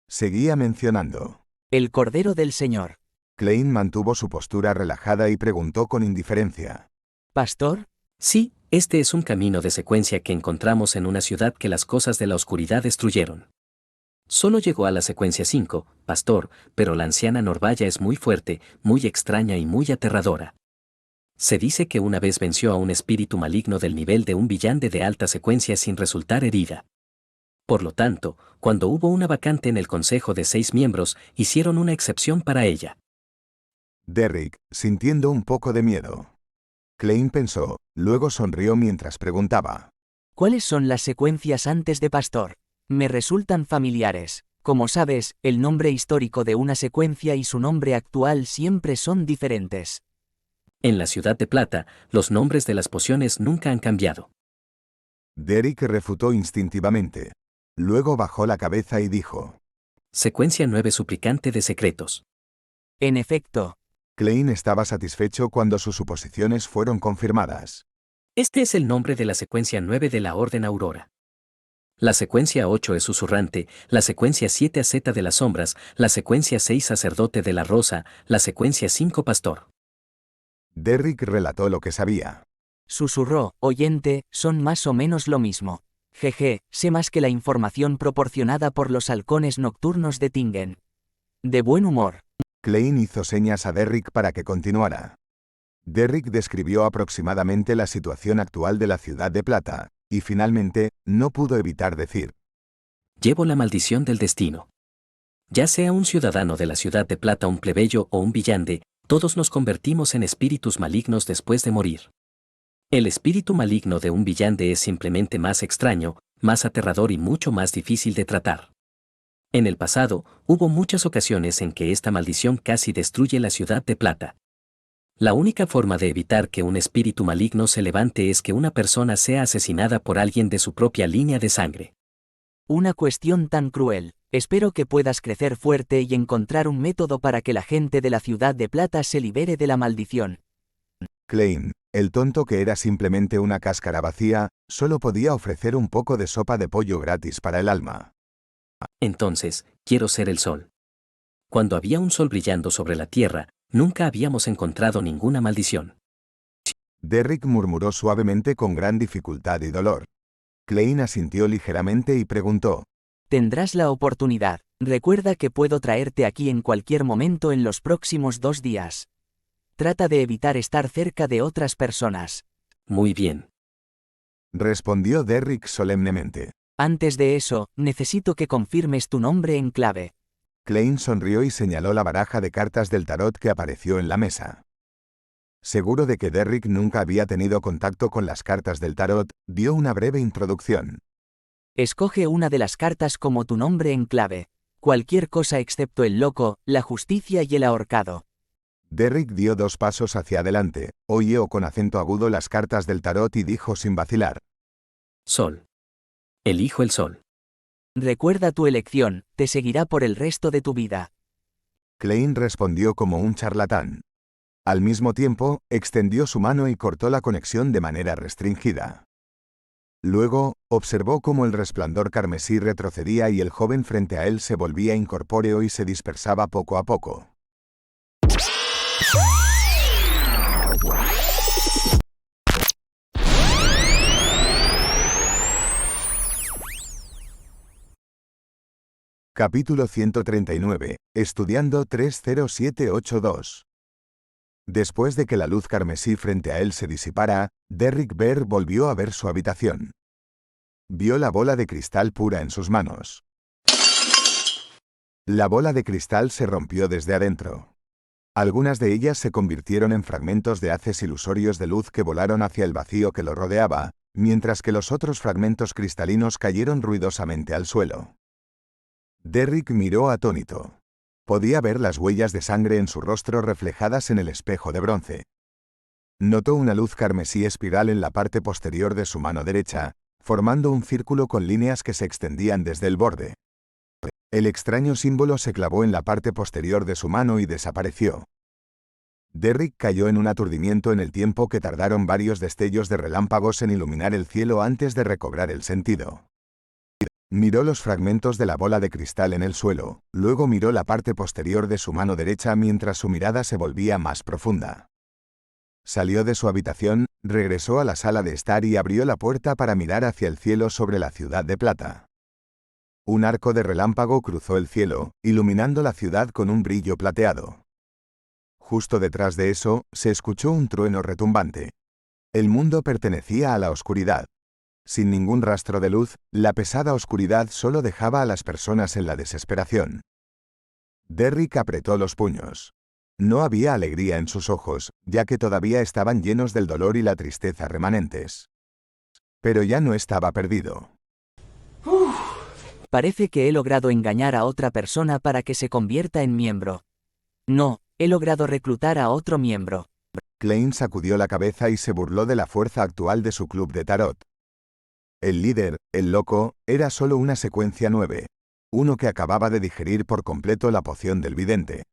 S1: Seguía mencionando.
S2: El Cordero del Señor.
S1: Klein mantuvo su postura relajada y preguntó con indiferencia.
S2: ¿Pastor?
S4: Sí, este es un camino de secuencia que encontramos en una ciudad que las cosas de la oscuridad destruyeron. Solo llegó a la secuencia 5, pastor, pero la anciana Norvaya es muy fuerte, muy extraña y muy aterradora. Se dice que una vez venció a un espíritu maligno del nivel de un villante de alta secuencia sin resultar herida. Por lo tanto, cuando hubo una vacante en el consejo de 6 miembros, hicieron una excepción para ella.
S1: Derrick, sintiendo un poco de miedo. Klein pensó, luego sonrió mientras preguntaba.
S2: ¿Cuáles son las secuencias antes de pastor? Me resultan familiares. Como sabes, el nombre histórico de una secuencia y su nombre actual siempre son diferentes.
S4: En la ciudad de Plata, los nombres de las pociones nunca han cambiado.
S1: Derrick refutó instintivamente. Luego bajó la cabeza y dijo.
S4: Secuencia 9 suplicante de secretos.
S2: En efecto.
S1: Klein estaba satisfecho cuando sus suposiciones fueron confirmadas.
S4: Este es el nombre de la secuencia 9 de la Orden Aurora. La secuencia 8 es susurrante, la secuencia 7 asceta de las sombras, la secuencia 6 sacerdote de la rosa, la secuencia 5 pastor.
S1: Derrick relató lo que sabía.
S2: Susurró, oyente, son más o menos lo mismo. Jeje, sé más que la información proporcionada por los halcones nocturnos de Tingen. De buen humor.
S1: Klein hizo señas a Derrick para que continuara. Derrick describió aproximadamente la situación actual de la ciudad de Plata, y finalmente, no pudo evitar decir.
S4: Llevo la maldición del destino. Ya sea un ciudadano de la ciudad de Plata, un plebeyo o un villante, todos nos convertimos en espíritus malignos después de morir. El espíritu maligno de un villante es simplemente más extraño, más aterrador y mucho más difícil de tratar. En el pasado, hubo muchas ocasiones en que esta maldición casi destruye la ciudad de Plata. La única forma de evitar que un espíritu maligno se levante es que una persona sea asesinada por alguien de su propia línea de sangre.
S2: Una cuestión tan cruel. Espero que puedas crecer fuerte y encontrar un método para que la gente de la ciudad de Plata se libere de la maldición.
S1: Klein, el tonto que era simplemente una cáscara vacía, solo podía ofrecer un poco de sopa de pollo gratis para el alma.
S4: Entonces, quiero ser el sol. Cuando había un sol brillando sobre la tierra, nunca habíamos encontrado ninguna maldición.
S1: Derrick murmuró suavemente con gran dificultad y dolor. Klein asintió ligeramente y preguntó:
S2: Tendrás la oportunidad. Recuerda que puedo traerte aquí en cualquier momento en los próximos 2 días. Trata de evitar estar cerca de otras personas.
S4: Muy bien.
S1: Respondió Derrick solemnemente.
S2: Antes de eso, necesito que confirmes tu nombre en clave.
S1: Klein sonrió y señaló la baraja de cartas del tarot que apareció en la mesa. Seguro de que Derrick nunca había tenido contacto con las cartas del tarot, dio una breve introducción.
S2: Escoge una de las cartas como tu nombre en clave. Cualquier cosa excepto el loco, la justicia y el ahorcado.
S1: Derrick dio 2 pasos hacia adelante, oyó con acento agudo las cartas del tarot y dijo sin vacilar:
S4: Sol. Elijo el sol.
S2: Recuerda tu elección, te seguirá por el resto de tu vida.
S1: Klein respondió como un charlatán. Al mismo tiempo, extendió su mano y cortó la conexión de manera restringida. Luego, observó cómo el resplandor carmesí retrocedía y el joven frente a él se volvía incorpóreo y se dispersaba poco a poco. Capítulo 139. Estudiando 30782. Después de que la luz carmesí frente a él se disipara, Derrick Bear volvió a ver su habitación. Vio la bola de cristal pura en sus manos. La bola de cristal se rompió desde adentro. Algunas de ellas se convirtieron en fragmentos de haces ilusorios de luz que volaron hacia el vacío que lo rodeaba, mientras que los otros fragmentos cristalinos cayeron ruidosamente al suelo. Derrick miró atónito. Podía ver las huellas de sangre en su rostro reflejadas en el espejo de bronce. Notó una luz carmesí espiral en la parte posterior de su mano derecha, formando un círculo con líneas que se extendían desde el borde. El extraño símbolo se clavó en la parte posterior de su mano y desapareció. Derrick cayó en un aturdimiento en el tiempo que tardaron varios destellos de relámpagos en iluminar el cielo antes de recobrar el sentido. Miró los fragmentos de la bola de cristal en el suelo, luego miró la parte posterior de su mano derecha mientras su mirada se volvía más profunda. Salió de su habitación, regresó a la sala de estar y abrió la puerta para mirar hacia el cielo sobre la ciudad de Plata. Un arco de relámpago cruzó el cielo, iluminando la ciudad con un brillo plateado. Justo detrás de eso, se escuchó un trueno retumbante. El mundo pertenecía a la oscuridad. Sin ningún rastro de luz, la pesada oscuridad solo dejaba a las personas en la desesperación. Derrick apretó los puños. No había alegría en sus ojos, ya que todavía estaban llenos del dolor y la tristeza remanentes. Pero ya no estaba perdido.
S2: Parece que he logrado engañar a otra persona para que se convierta en miembro. No, he logrado reclutar a otro miembro.
S1: Klein sacudió la cabeza y se burló de la fuerza actual de su club de tarot. El líder, el loco, era solo una secuencia 9, uno que acababa de digerir por completo la poción del vidente.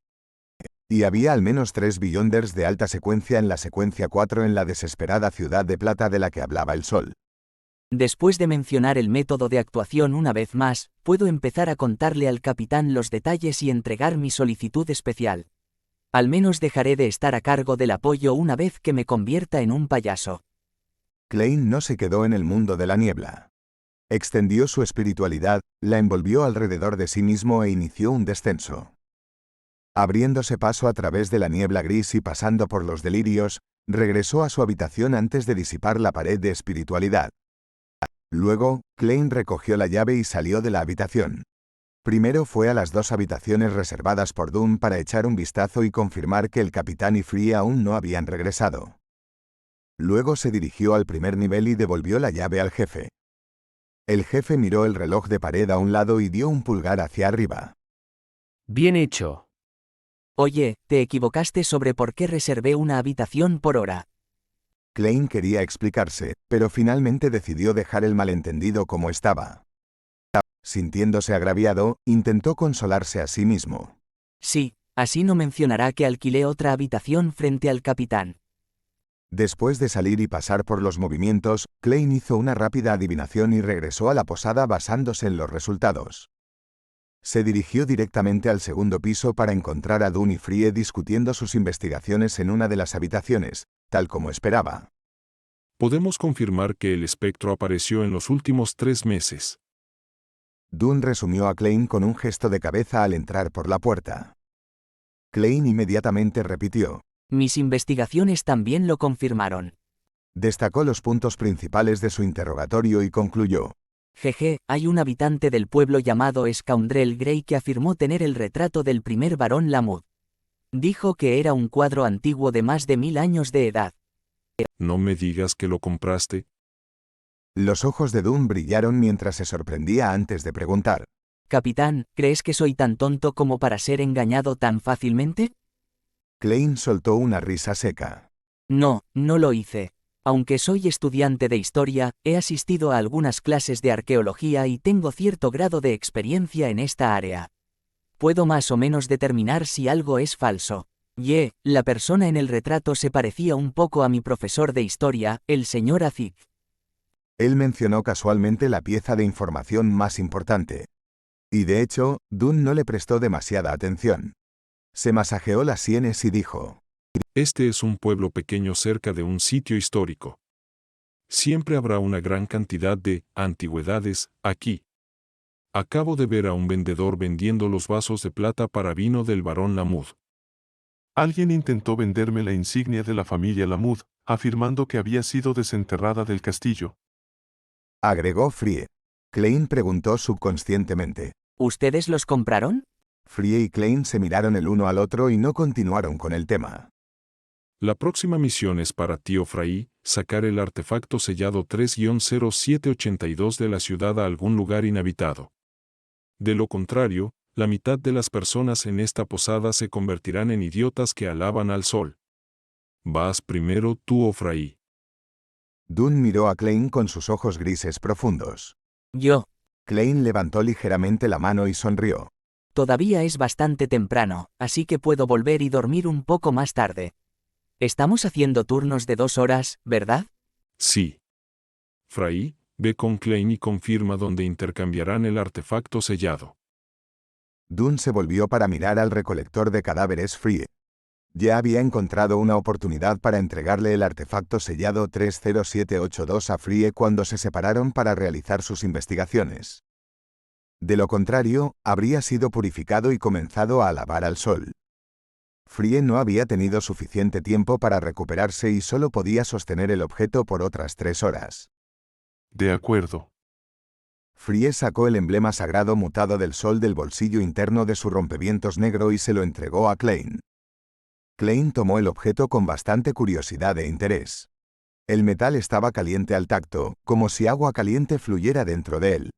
S1: Y había al menos 3 Beyonders de alta secuencia en la secuencia 4 en la desesperada ciudad de Plata de la que hablaba el sol.
S2: Después de mencionar el método de actuación una vez más, puedo empezar a contarle al capitán los detalles y entregar mi solicitud especial. Al menos dejaré de estar a cargo del apoyo una vez que me convierta en un payaso.
S1: Klein no se quedó en el mundo de la niebla. Extendió su espiritualidad, la envolvió alrededor de sí mismo e inició un descenso. Abriéndose paso a través de la niebla gris y pasando por los delirios, regresó a su habitación antes de disipar la pared de espiritualidad. Luego, Klein recogió la llave y salió de la habitación. Primero fue a las 2 habitaciones reservadas por Doom para echar un vistazo y confirmar que el capitán y Free aún no habían regresado. Luego se dirigió al primer nivel y devolvió la llave al jefe. El jefe miró el reloj de pared a un lado y dio un pulgar hacia arriba.
S6: Bien hecho.
S2: Oye, te equivocaste sobre por qué reservé una habitación por hora.
S1: Klein quería explicarse, pero finalmente decidió dejar el malentendido como estaba. Sintiéndose agraviado, intentó consolarse a sí mismo.
S2: Sí, así no mencionará que alquilé otra habitación frente al capitán.
S1: Después de salir y pasar por los movimientos, Klein hizo una rápida adivinación y regresó a la posada basándose en los resultados. Se dirigió directamente al segundo piso para encontrar a Dunn y Frie discutiendo sus investigaciones en una de las habitaciones, tal como esperaba.
S5: Podemos confirmar que el espectro apareció en los últimos 3 meses.
S1: Dunn resumió a Klein con un gesto de cabeza al entrar por la puerta. Klein inmediatamente repitió.
S2: Mis investigaciones también lo confirmaron.
S1: Destacó los puntos principales de su interrogatorio y concluyó.
S2: Jeje, hay un habitante del pueblo llamado Scoundrel Grey que afirmó tener el retrato del primer barón Lamud. Dijo que era un cuadro antiguo de más de 1000 años de edad.
S5: No me digas que lo compraste.
S1: Los ojos de Dunn brillaron mientras se sorprendía antes de preguntar.
S2: Capitán, ¿crees que soy tan tonto como para ser engañado tan fácilmente?
S1: Klein soltó una risa seca.
S2: No, no lo hice. Aunque soy estudiante de historia, he asistido a algunas clases de arqueología y tengo cierto grado de experiencia en esta área. Puedo más o menos determinar si algo es falso. La persona en el retrato se parecía un poco a mi profesor de historia, el señor Azik.
S1: Él mencionó casualmente la pieza de información más importante. Y de hecho, Dunn no le prestó demasiada atención. Se masajeó las sienes y dijo.
S5: Este es un pueblo pequeño cerca de un sitio histórico. Siempre habrá una gran cantidad de antigüedades aquí. Acabo de ver a un vendedor vendiendo los vasos de plata para vino del barón Lamud.
S7: Alguien intentó venderme la insignia de la familia Lamud, afirmando que había sido desenterrada del castillo.
S1: Agregó Frie. Klein preguntó subconscientemente.
S2: ¿Ustedes los compraron?
S1: Frie y Klein se miraron el uno al otro y no continuaron con el tema.
S5: La próxima misión es para Tío Fray, sacar el artefacto sellado 3-0782 de la ciudad a algún lugar inhabitado. De lo contrario, la mitad de las personas en esta posada se convertirán en idiotas que alaban al sol. Vas primero tú, oh Fray.
S1: Dunn miró a Klein con sus ojos grises profundos.
S2: Yo.
S1: Klein levantó ligeramente la mano y sonrió.
S2: Todavía es bastante temprano, así que puedo volver y dormir un poco más tarde. Estamos haciendo turnos de 2 horas, ¿verdad?
S5: Sí. Fray, ve con Klein y confirma dónde intercambiarán el artefacto sellado.
S1: Dunn se volvió para mirar al recolector de cadáveres Frie. Ya había encontrado una oportunidad para entregarle el artefacto sellado 30782 a Frie cuando se separaron para realizar sus investigaciones. De lo contrario, habría sido purificado y comenzado a alabar al sol. Frie no había tenido suficiente tiempo para recuperarse y solo podía sostener el objeto por otras 3 horas.
S7: De acuerdo.
S1: Frie sacó el emblema sagrado mutado del sol del bolsillo interno de su rompevientos negro y se lo entregó a Klein. Klein tomó el objeto con bastante curiosidad e interés. El metal estaba caliente al tacto, como si agua caliente fluyera dentro de él.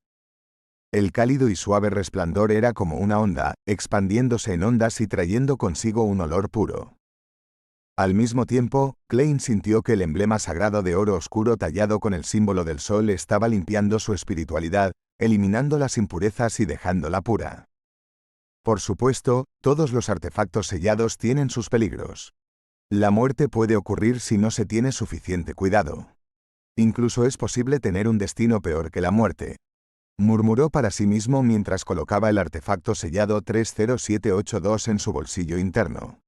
S1: El cálido y suave resplandor era como una onda, expandiéndose en ondas y trayendo consigo un olor puro. Al mismo tiempo, Klein sintió que el emblema sagrado de oro oscuro tallado con el símbolo del sol estaba limpiando su espiritualidad, eliminando las impurezas y dejándola pura. Por supuesto, todos los artefactos sellados tienen sus peligros. La muerte puede ocurrir si no se tiene suficiente cuidado. Incluso es posible tener un destino peor que la muerte. Murmuró para sí mismo mientras colocaba el artefacto sellado 30782 en su bolsillo interno.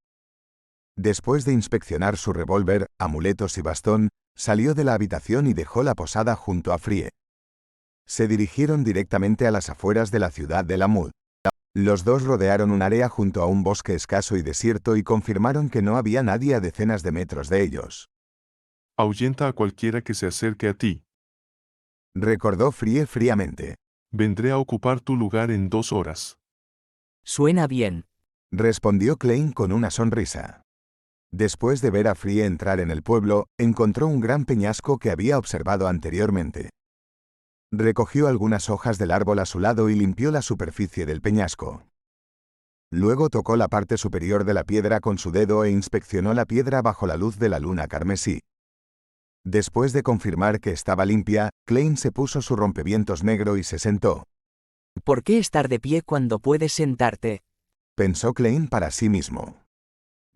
S1: Después de inspeccionar su revólver, amuletos y bastón, salió de la habitación y dejó la posada junto a Frie. Se dirigieron directamente a las afueras de la ciudad de Lamud. Los dos rodearon un área junto a un bosque escaso y desierto y confirmaron que no había nadie a decenas de metros de ellos.
S7: Ahuyenta a cualquiera que se acerque a ti.
S1: Recordó Frie fríamente.
S7: Vendré a ocupar tu lugar en 2 horas.
S2: Suena bien.
S1: Respondió Klein con una sonrisa. Después de ver a Free entrar en el pueblo, encontró un gran peñasco que había observado anteriormente. Recogió algunas hojas del árbol a su lado y limpió la superficie del peñasco. Luego tocó la parte superior de la piedra con su dedo e inspeccionó la piedra bajo la luz de la luna carmesí. Después de confirmar que estaba limpia, Klein se puso su rompevientos negro y se sentó.
S2: ¿Por qué estar de pie cuando puedes sentarte?
S1: Pensó Klein para sí mismo.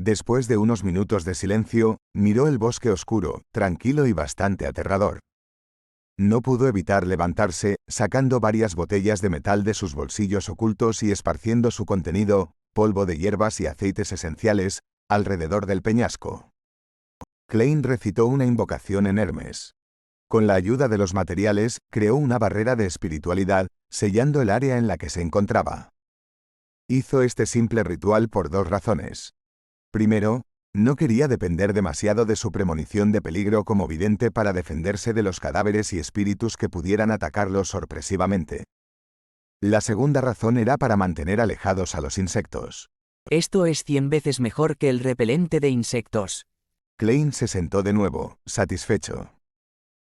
S1: Después de unos minutos de silencio, miró el bosque oscuro, tranquilo y bastante aterrador. No pudo evitar levantarse, sacando varias botellas de metal de sus bolsillos ocultos y esparciendo su contenido, polvo de hierbas y aceites esenciales, alrededor del peñasco. Klein recitó una invocación en Hermes. Con la ayuda de los materiales, creó una barrera de espiritualidad, sellando el área en la que se encontraba. Hizo este simple ritual por dos razones. Primero, no quería depender demasiado de su premonición de peligro como vidente para defenderse de los cadáveres y espíritus que pudieran atacarlo sorpresivamente. La segunda razón era para mantener alejados a los insectos.
S2: Esto es 100 veces mejor que el repelente de insectos.
S1: Klein se sentó de nuevo, satisfecho.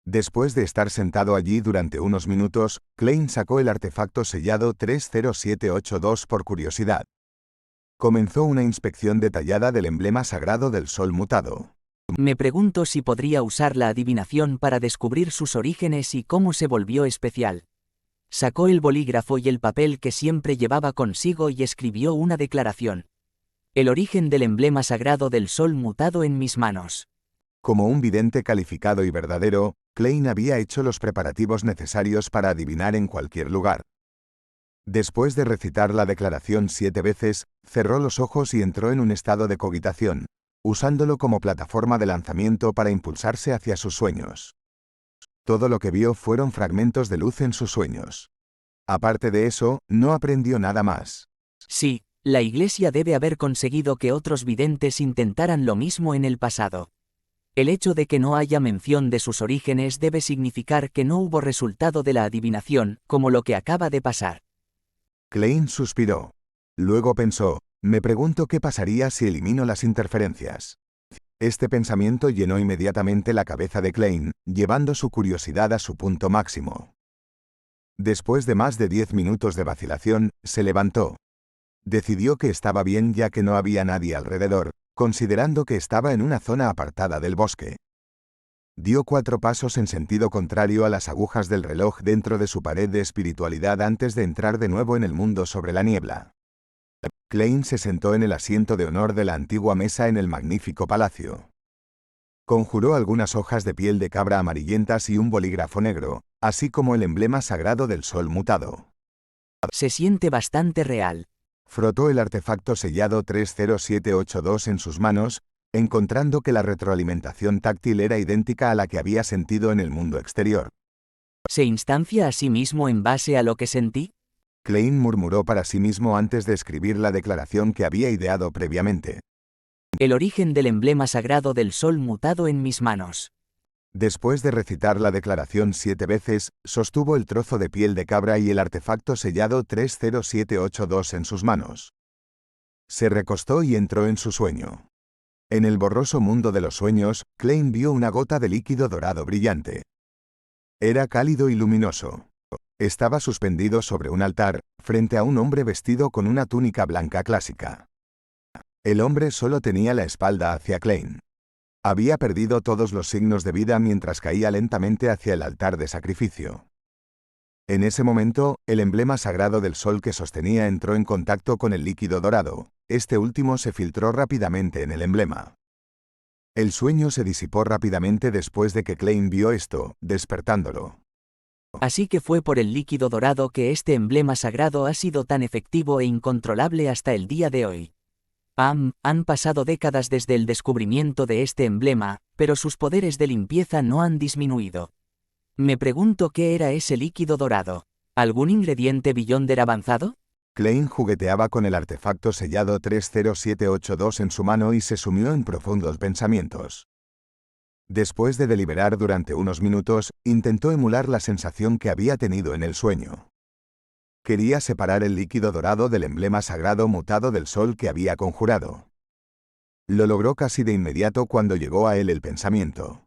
S1: Después de estar sentado allí durante unos minutos, Klein sacó el artefacto sellado 30782 por curiosidad. Comenzó una inspección detallada del emblema sagrado del sol mutado.
S2: Me pregunto si podría usar la adivinación para descubrir sus orígenes y cómo se volvió especial. Sacó el bolígrafo y el papel que siempre llevaba consigo y escribió una declaración. El origen del emblema sagrado del sol mutado en mis manos.
S1: Como un vidente calificado y verdadero, Klein había hecho los preparativos necesarios para adivinar en cualquier lugar. Después de recitar la declaración 7 veces, cerró los ojos y entró en un estado de cogitación, usándolo como plataforma de lanzamiento para impulsarse hacia sus sueños. Todo lo que vio fueron fragmentos de luz en sus sueños. Aparte de eso, no aprendió nada más.
S2: Sí, la Iglesia debe haber conseguido que otros videntes intentaran lo mismo en el pasado. El hecho de que no haya mención de sus orígenes debe significar que no hubo resultado de la adivinación, como lo que acaba de pasar.
S1: Klein suspiró. Luego pensó, me pregunto qué pasaría si elimino las interferencias. Este pensamiento llenó inmediatamente la cabeza de Klein, llevando su curiosidad a su punto máximo. Después de más de 10 minutos de vacilación, se levantó. Decidió que estaba bien ya que no había nadie alrededor, considerando que estaba en una zona apartada del bosque. Dio 4 pasos en sentido contrario a las agujas del reloj dentro de su pared de espiritualidad antes de entrar de nuevo en el mundo sobre la niebla. Klein se sentó en el asiento de honor de la antigua mesa en el magnífico palacio. Conjuró algunas hojas de piel de cabra amarillentas y un bolígrafo negro, así como el emblema sagrado del sol mutado.
S2: Se siente bastante real.
S1: Frotó el artefacto sellado 30782 en sus manos, encontrando que la retroalimentación táctil era idéntica a la que había sentido en el mundo exterior.
S2: ¿Se instancia a sí mismo en base a lo que sentí?
S1: Klein murmuró para sí mismo antes de escribir la declaración que había ideado previamente.
S2: El origen del emblema sagrado del sol mutado en mis manos.
S1: Después de recitar la declaración 7 veces, sostuvo el trozo de piel de cabra y el artefacto sellado 30782 en sus manos. Se recostó y entró en su sueño. En el borroso mundo de los sueños, Klein vio una gota de líquido dorado brillante. Era cálido y luminoso. Estaba suspendido sobre un altar, frente a un hombre vestido con una túnica blanca clásica. El hombre solo tenía la espalda hacia Klein. Había perdido todos los signos de vida mientras caía lentamente hacia el altar de sacrificio. En ese momento, el emblema sagrado del sol que sostenía entró en contacto con el líquido dorado. Este último se filtró rápidamente en el emblema. El sueño se disipó rápidamente después de que Klein vio esto, despertándolo.
S2: Así que fue por el líquido dorado que este emblema sagrado ha sido tan efectivo e incontrolable hasta el día de hoy. Han pasado décadas desde el descubrimiento de este emblema, pero sus poderes de limpieza no han disminuido. Me pregunto qué era ese líquido dorado. ¿Algún ingrediente Beyonder avanzado?
S1: Klein jugueteaba con el artefacto sellado 30782 en su mano y se sumió en profundos pensamientos. Después de deliberar durante unos minutos, intentó emular la sensación que había tenido en el sueño. Quería separar el líquido dorado del emblema sagrado mutado del sol que había conjurado. Lo logró casi de inmediato cuando llegó a él el pensamiento.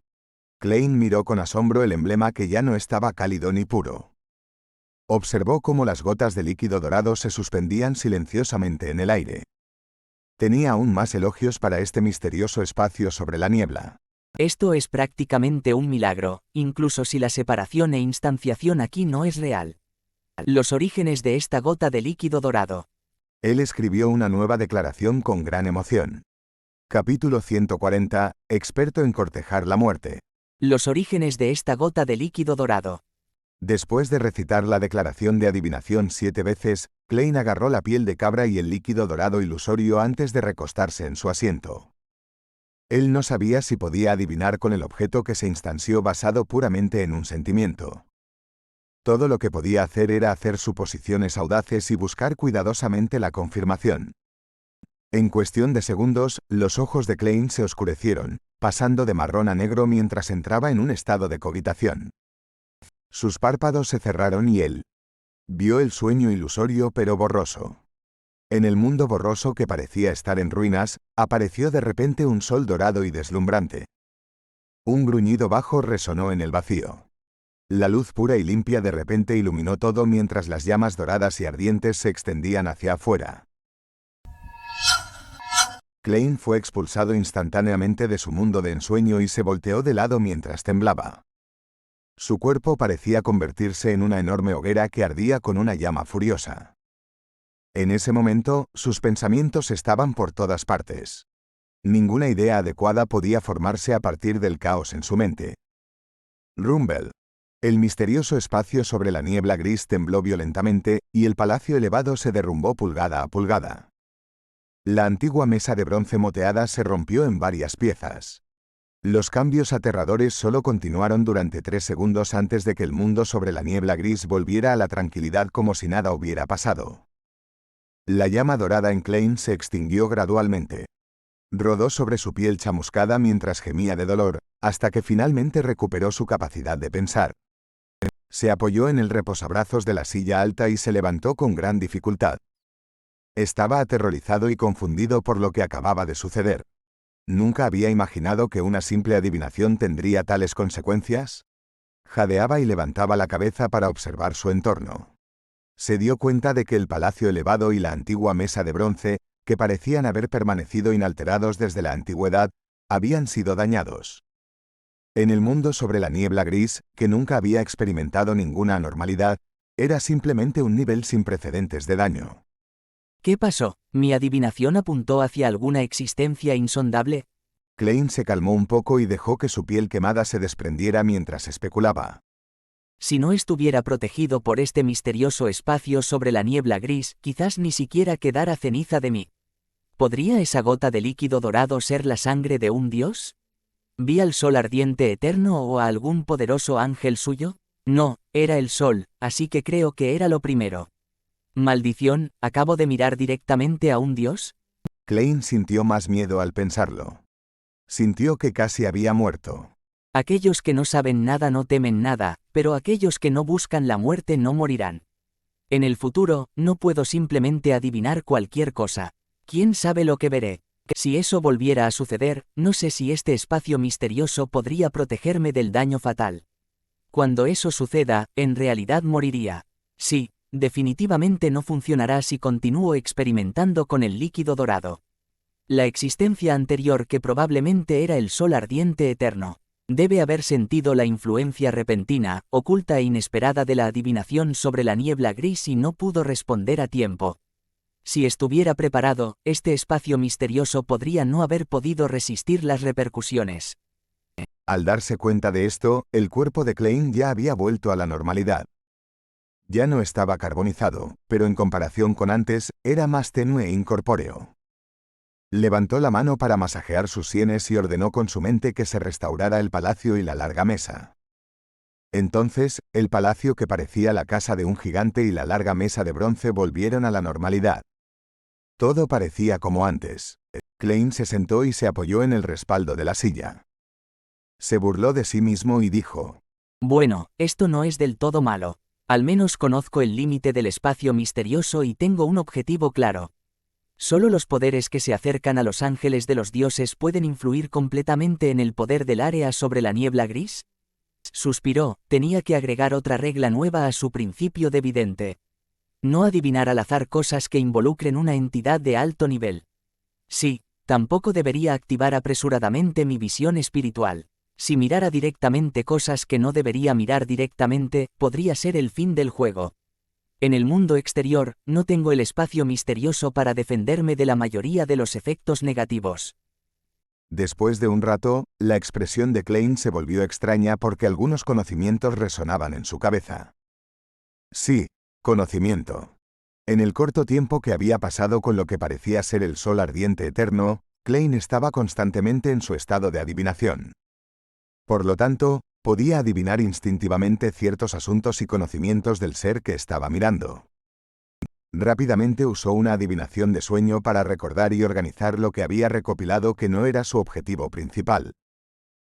S1: Klein miró con asombro el emblema que ya no estaba cálido ni puro. Observó cómo las gotas de líquido dorado se suspendían silenciosamente en el aire. Tenía aún más elogios para este misterioso espacio sobre la niebla.
S2: Esto es prácticamente un milagro, incluso si la separación e instanciación aquí no es real. Los orígenes de esta gota de líquido dorado.
S1: Él escribió una nueva declaración con gran emoción. Capítulo 140. Experto en cortejar la muerte.
S2: Los orígenes de esta gota de líquido dorado.
S1: Después de recitar la declaración de adivinación 7 veces, Klein agarró la piel de cabra y el líquido dorado ilusorio antes de recostarse en su asiento. Él no sabía si podía adivinar con el objeto que se instanció basado puramente en un sentimiento. Todo lo que podía hacer era hacer suposiciones audaces y buscar cuidadosamente la confirmación. En cuestión de segundos, los ojos de Klein se oscurecieron, pasando de marrón a negro mientras entraba en un estado de cogitación. Sus párpados se cerraron y él vio el sueño ilusorio pero borroso. En el mundo borroso que parecía estar en ruinas, apareció de repente un sol dorado y deslumbrante. Un gruñido bajo resonó en el vacío. La luz pura y limpia de repente iluminó todo mientras las llamas doradas y ardientes se extendían hacia afuera. Klein fue expulsado instantáneamente de su mundo de ensueño y se volteó de lado mientras temblaba. Su cuerpo parecía convertirse en una enorme hoguera que ardía con una llama furiosa. En ese momento, sus pensamientos estaban por todas partes. Ninguna idea adecuada podía formarse a partir del caos en su mente. Rumble. El misterioso espacio sobre la niebla gris tembló violentamente, y el palacio elevado se derrumbó pulgada a pulgada. La antigua mesa de bronce moteada se rompió en varias piezas. Los cambios aterradores solo continuaron durante 3 segundos antes de que el mundo sobre la niebla gris volviera a la tranquilidad como si nada hubiera pasado. La llama dorada en Klein se extinguió gradualmente. Rodó sobre su piel chamuscada mientras gemía de dolor, hasta que finalmente recuperó su capacidad de pensar. Se apoyó en el reposabrazos de la silla alta y se levantó con gran dificultad. Estaba aterrorizado y confundido por lo que acababa de suceder. ¿Nunca había imaginado que una simple adivinación tendría tales consecuencias? Jadeaba y levantaba la cabeza para observar su entorno. Se dio cuenta de que el palacio elevado y la antigua mesa de bronce, que parecían haber permanecido inalterados desde la antigüedad, habían sido dañados. En el mundo sobre la niebla gris, que nunca había experimentado ninguna anormalidad, era simplemente un nivel sin precedentes de daño.
S2: ¿Qué pasó? ¿Mi adivinación apuntó hacia alguna existencia insondable?
S1: Klein se calmó un poco y dejó que su piel quemada se desprendiera mientras especulaba.
S2: Si no estuviera protegido por este misterioso espacio sobre la niebla gris, quizás ni siquiera quedara ceniza de mí. ¿Podría esa gota de líquido dorado ser la sangre de un dios? ¿Vi al sol ardiente eterno o a algún poderoso ángel suyo? No, era el sol, así que creo que era lo primero. Maldición, ¿acabo de mirar directamente a un dios?
S1: Klein sintió más miedo al pensarlo. Sintió que casi había muerto.
S2: Aquellos que no saben nada no temen nada, pero aquellos que no buscan la muerte no morirán. En el futuro, no puedo simplemente adivinar cualquier cosa. ¿Quién sabe lo que veré? Si eso volviera a suceder, no sé si este espacio misterioso podría protegerme del daño fatal. Cuando eso suceda, en realidad moriría. Sí, definitivamente no funcionará si continúo experimentando con el líquido dorado. La existencia anterior que probablemente era el sol ardiente eterno. Debe haber sentido la influencia repentina, oculta e inesperada de la adivinación sobre la niebla gris y no pudo responder a tiempo. Si estuviera preparado, este espacio misterioso podría no haber podido resistir las repercusiones.
S1: Al darse cuenta de esto, el cuerpo de Klein ya había vuelto a la normalidad. Ya no estaba carbonizado, pero en comparación con antes, era más tenue e incorpóreo. Levantó la mano para masajear sus sienes y ordenó con su mente que se restaurara el palacio y la larga mesa. Entonces, el palacio que parecía la casa de un gigante y la larga mesa de bronce volvieron a la normalidad. Todo parecía como antes. Klein se sentó y se apoyó en el respaldo de la silla. Se burló de sí mismo y dijo:
S2: Bueno, esto no es del todo malo. Al menos conozco el límite del espacio misterioso y tengo un objetivo claro. Solo los poderes que se acercan a los ángeles de los dioses pueden influir completamente en el poder del área sobre la niebla gris. Suspiró, tenía que agregar otra regla nueva a su principio de vidente. No adivinar al azar cosas que involucren una entidad de alto nivel. Sí, tampoco debería activar apresuradamente mi visión espiritual. Si mirara directamente cosas que no debería mirar directamente, podría ser el fin del juego. En el mundo exterior, no tengo el espacio misterioso para defenderme de la mayoría de los efectos negativos.
S1: Después de un rato, la expresión de Klein se volvió extraña porque algunos conocimientos resonaban en su cabeza. Sí, conocimiento. En el corto tiempo que había pasado con lo que parecía ser el sol ardiente eterno, Klein estaba constantemente en su estado de adivinación. Por lo tanto, podía adivinar instintivamente ciertos asuntos y conocimientos del ser que estaba mirando. Rápidamente usó una adivinación de sueño para recordar y organizar lo que había recopilado que no era su objetivo principal.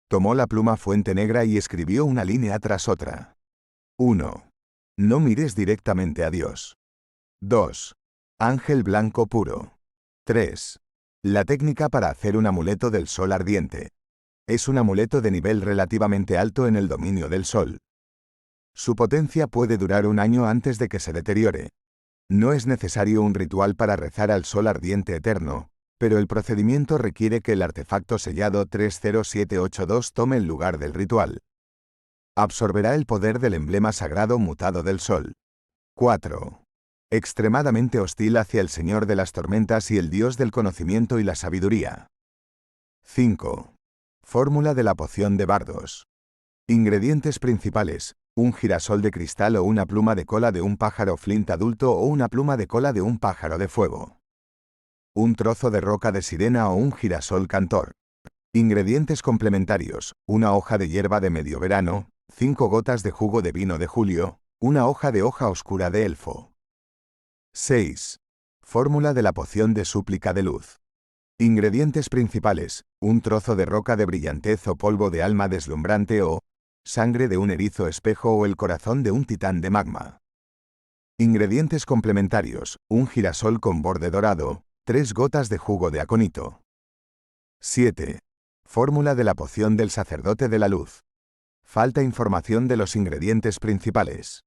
S1: Tomó la pluma fuente negra y escribió una línea tras otra. 1. No mires directamente a Dios. 2. Ángel blanco puro. 3. La técnica para hacer un amuleto del sol ardiente. Es un amuleto de nivel relativamente alto en el dominio del sol. Su potencia puede durar un año antes de que se deteriore. No es necesario un ritual para rezar al sol ardiente eterno, pero el procedimiento requiere que el artefacto sellado 30782 tome el lugar del ritual. Absorberá el poder del emblema sagrado mutado del sol. 4. Extremadamente hostil hacia el Señor de las tormentas y el Dios del conocimiento y la sabiduría. 5. Fórmula de la poción de bardos. Ingredientes principales: un girasol de cristal o una pluma de cola de un pájaro flint adulto o una pluma de cola de un pájaro de fuego. Un trozo de roca de sirena o un girasol cantor. Ingredientes complementarios: una hoja de hierba de medio verano, 5 gotas de jugo de vino de julio, una hoja de hoja oscura de elfo. 6. Fórmula de la poción de súplica de luz. Ingredientes principales: un trozo de roca de brillantez o polvo de alma deslumbrante o sangre de un erizo espejo o el corazón de un titán de magma. Ingredientes complementarios: un girasol con borde dorado, 3 gotas de jugo de aconito. 7. Fórmula de la poción del sacerdote de la luz. Falta información de los ingredientes principales.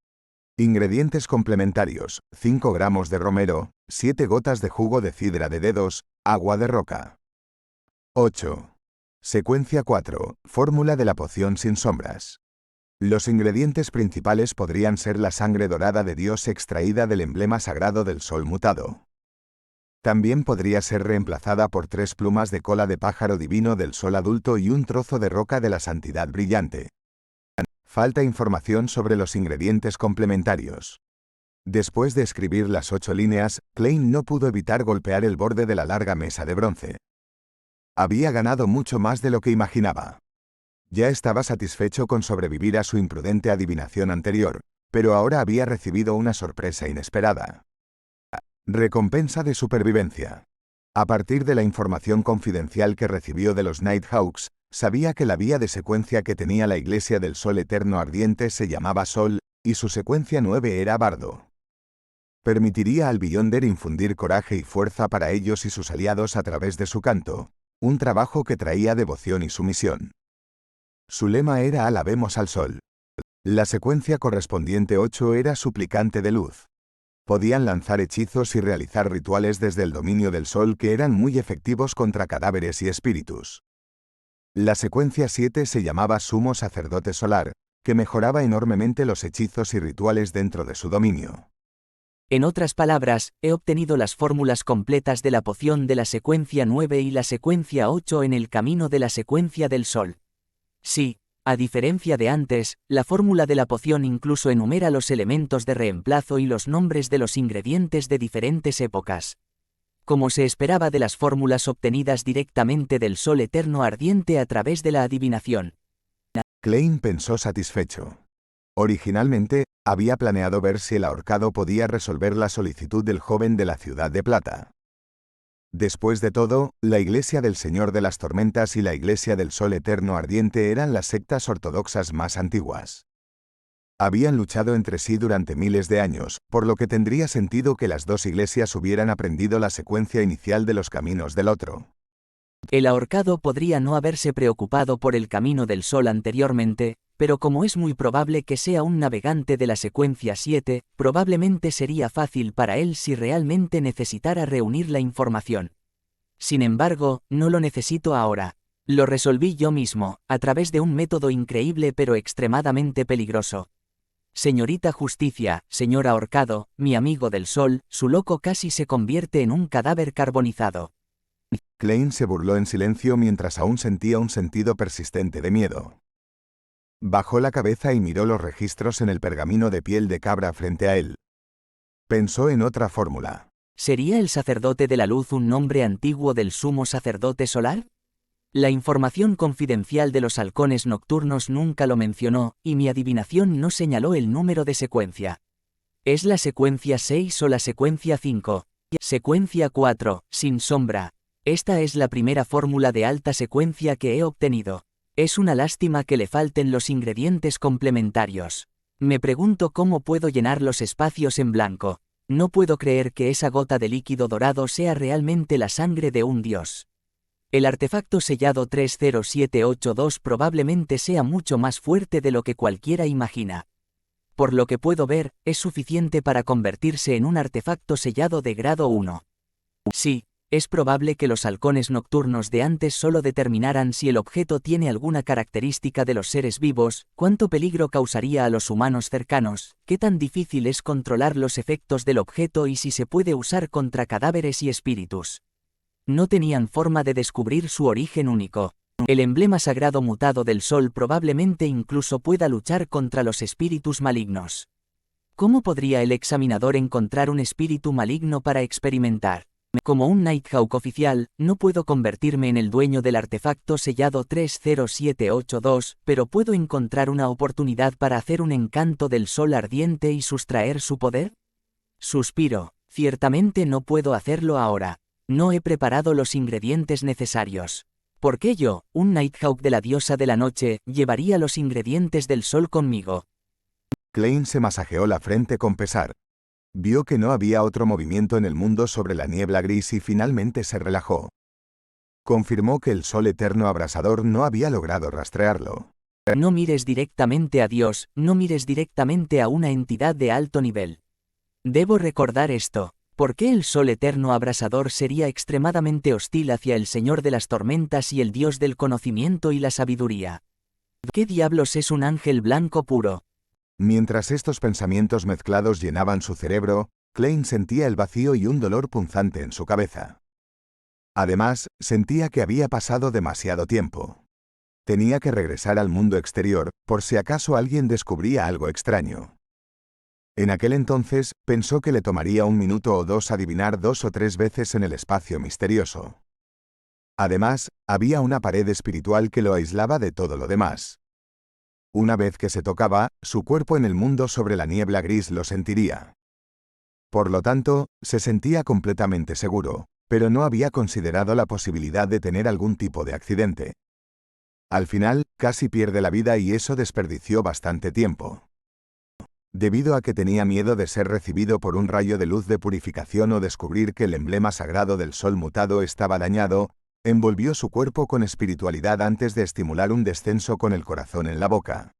S1: Ingredientes complementarios: 5 gramos de romero, 7 gotas de jugo de cidra de dedos, agua de roca. 8. Secuencia 4. Fórmula de la poción sin sombras. Los ingredientes principales podrían ser la sangre dorada de Dios extraída del emblema sagrado del sol mutado. También podría ser reemplazada por 3 plumas de cola de pájaro divino del sol adulto y un trozo de roca de la santidad brillante. Falta información sobre los ingredientes complementarios. Después de escribir las 8 líneas, Klein no pudo evitar golpear el borde de la larga mesa de bronce. Había ganado mucho más de lo que imaginaba. Ya estaba satisfecho con sobrevivir a su imprudente adivinación anterior, pero ahora había recibido una sorpresa inesperada. Recompensa de supervivencia. A partir de la información confidencial que recibió de los Nighthawks, sabía que la vía de secuencia que tenía la Iglesia del Sol Eterno Ardiente se llamaba Sol, y su secuencia 9 era Bardo. Permitiría al Beyonder infundir coraje y fuerza para ellos y sus aliados a través de su canto, un trabajo que traía devoción y sumisión. Su lema era Alabemos al Sol. La secuencia correspondiente 8 era Suplicante de Luz. Podían lanzar hechizos y realizar rituales desde el dominio del Sol que eran muy efectivos contra cadáveres y espíritus. La secuencia 7 se llamaba Sumo Sacerdote Solar, que mejoraba enormemente los hechizos y rituales dentro de su dominio.
S2: En otras palabras, he obtenido las fórmulas completas de la poción de la secuencia 9 y la secuencia 8 en el camino de la secuencia del Sol. Sí, a diferencia de antes, la fórmula de la poción incluso enumera los elementos de reemplazo y los nombres de los ingredientes de diferentes épocas. Como se esperaba de las fórmulas obtenidas directamente del Sol Eterno Ardiente a través de la adivinación.
S1: Klein pensó satisfecho. Originalmente, había planeado ver si el ahorcado podía resolver la solicitud del joven de la Ciudad de Plata. Después de todo, la Iglesia del Señor de las Tormentas y la Iglesia del Sol Eterno Ardiente eran las sectas ortodoxas más antiguas. Habían luchado entre sí durante miles de años, por lo que tendría sentido que las dos iglesias hubieran aprendido la secuencia inicial de los caminos del otro.
S2: El ahorcado podría no haberse preocupado por el camino del Sol anteriormente, pero como es muy probable que sea un navegante de la secuencia 7, probablemente sería fácil para él si realmente necesitara reunir la información. Sin embargo, no lo necesito ahora. Lo resolví yo mismo, a través de un método increíble pero extremadamente peligroso. Señorita Justicia, señor ahorcado, mi amigo del Sol, su loco casi se convierte en un cadáver carbonizado.
S1: Klein se burló en silencio mientras aún sentía un sentido persistente de miedo. Bajó la cabeza y miró los registros en el pergamino de piel de cabra frente a él. Pensó en otra fórmula.
S2: ¿Sería el sacerdote de la luz un nombre antiguo del sumo sacerdote solar? La información confidencial de los halcones nocturnos nunca lo mencionó, y mi adivinación no señaló el número de secuencia. ¿Es la secuencia 6 o la secuencia 5? Secuencia 4, sin sombra. Esta es la primera fórmula de alta secuencia que he obtenido. Es una lástima que le falten los ingredientes complementarios. Me pregunto cómo puedo llenar los espacios en blanco. No puedo creer que esa gota de líquido dorado sea realmente la sangre de un dios. El artefacto sellado 30782 probablemente sea mucho más fuerte de lo que cualquiera imagina. Por lo que puedo ver, es suficiente para convertirse en un artefacto sellado de grado 1. Sí, es probable que los halcones nocturnos de antes solo determinaran si el objeto tiene alguna característica de los seres vivos, cuánto peligro causaría a los humanos cercanos, qué tan difícil es controlar los efectos del objeto y si se puede usar contra cadáveres y espíritus. No tenían forma de descubrir su origen único. El emblema sagrado mutado del Sol probablemente incluso pueda luchar contra los espíritus malignos. ¿Cómo podría el examinador encontrar un espíritu maligno para experimentar? Como un Nighthawk oficial, no puedo convertirme en el dueño del artefacto sellado 30782, pero puedo encontrar una oportunidad para hacer un encanto del Sol ardiente y sustraer su poder. Suspiro. Ciertamente no puedo hacerlo ahora. No he preparado los ingredientes necesarios. ¿Por qué yo, un Nighthawk de la diosa de la noche, llevaría los ingredientes del Sol conmigo?
S1: Klein se masajeó la frente con pesar. Vio que no había otro movimiento en el mundo sobre la niebla gris y finalmente se relajó. Confirmó que el Sol eterno abrasador no había logrado rastrearlo.
S2: No mires directamente a Dios, no mires directamente a una entidad de alto nivel. Debo recordar esto. ¿Por qué el Sol eterno abrasador sería extremadamente hostil hacia el Señor de las tormentas y el Dios del conocimiento y la sabiduría? ¿Qué diablos es un ángel blanco puro?
S1: Mientras estos pensamientos mezclados llenaban su cerebro, Klein sentía el vacío y un dolor punzante en su cabeza. Además, sentía que había pasado demasiado tiempo. Tenía que regresar al mundo exterior, por si acaso alguien descubría algo extraño. En aquel entonces, pensó que le tomaría un minuto o dos adivinar 2 o 3 veces en el espacio misterioso. Además, había una pared espiritual que lo aislaba de todo lo demás. Una vez que se tocaba, su cuerpo en el mundo sobre la niebla gris lo sentiría. Por lo tanto, se sentía completamente seguro, pero no había considerado la posibilidad de tener algún tipo de accidente. Al final, casi pierde la vida y eso desperdició bastante tiempo. Debido a que tenía miedo de ser recibido por un rayo de luz de purificación o descubrir que el emblema sagrado del Sol mutado estaba dañado, envolvió su cuerpo con espiritualidad antes de estimular un descenso con el corazón en la boca.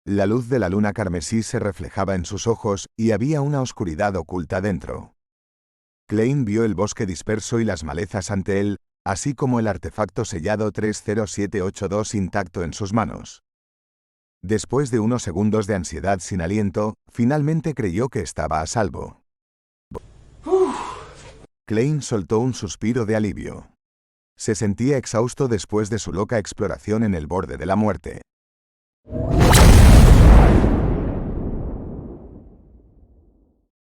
S1: La luz de la luna carmesí se reflejaba en sus ojos y había una oscuridad oculta dentro. Klein vio el bosque disperso y las malezas ante él, así como el artefacto sellado 30782 intacto en sus manos. Después de unos segundos de ansiedad sin aliento, finalmente creyó que estaba a salvo. Klein soltó un suspiro de alivio. Se sentía exhausto después de su loca exploración en el borde de la muerte.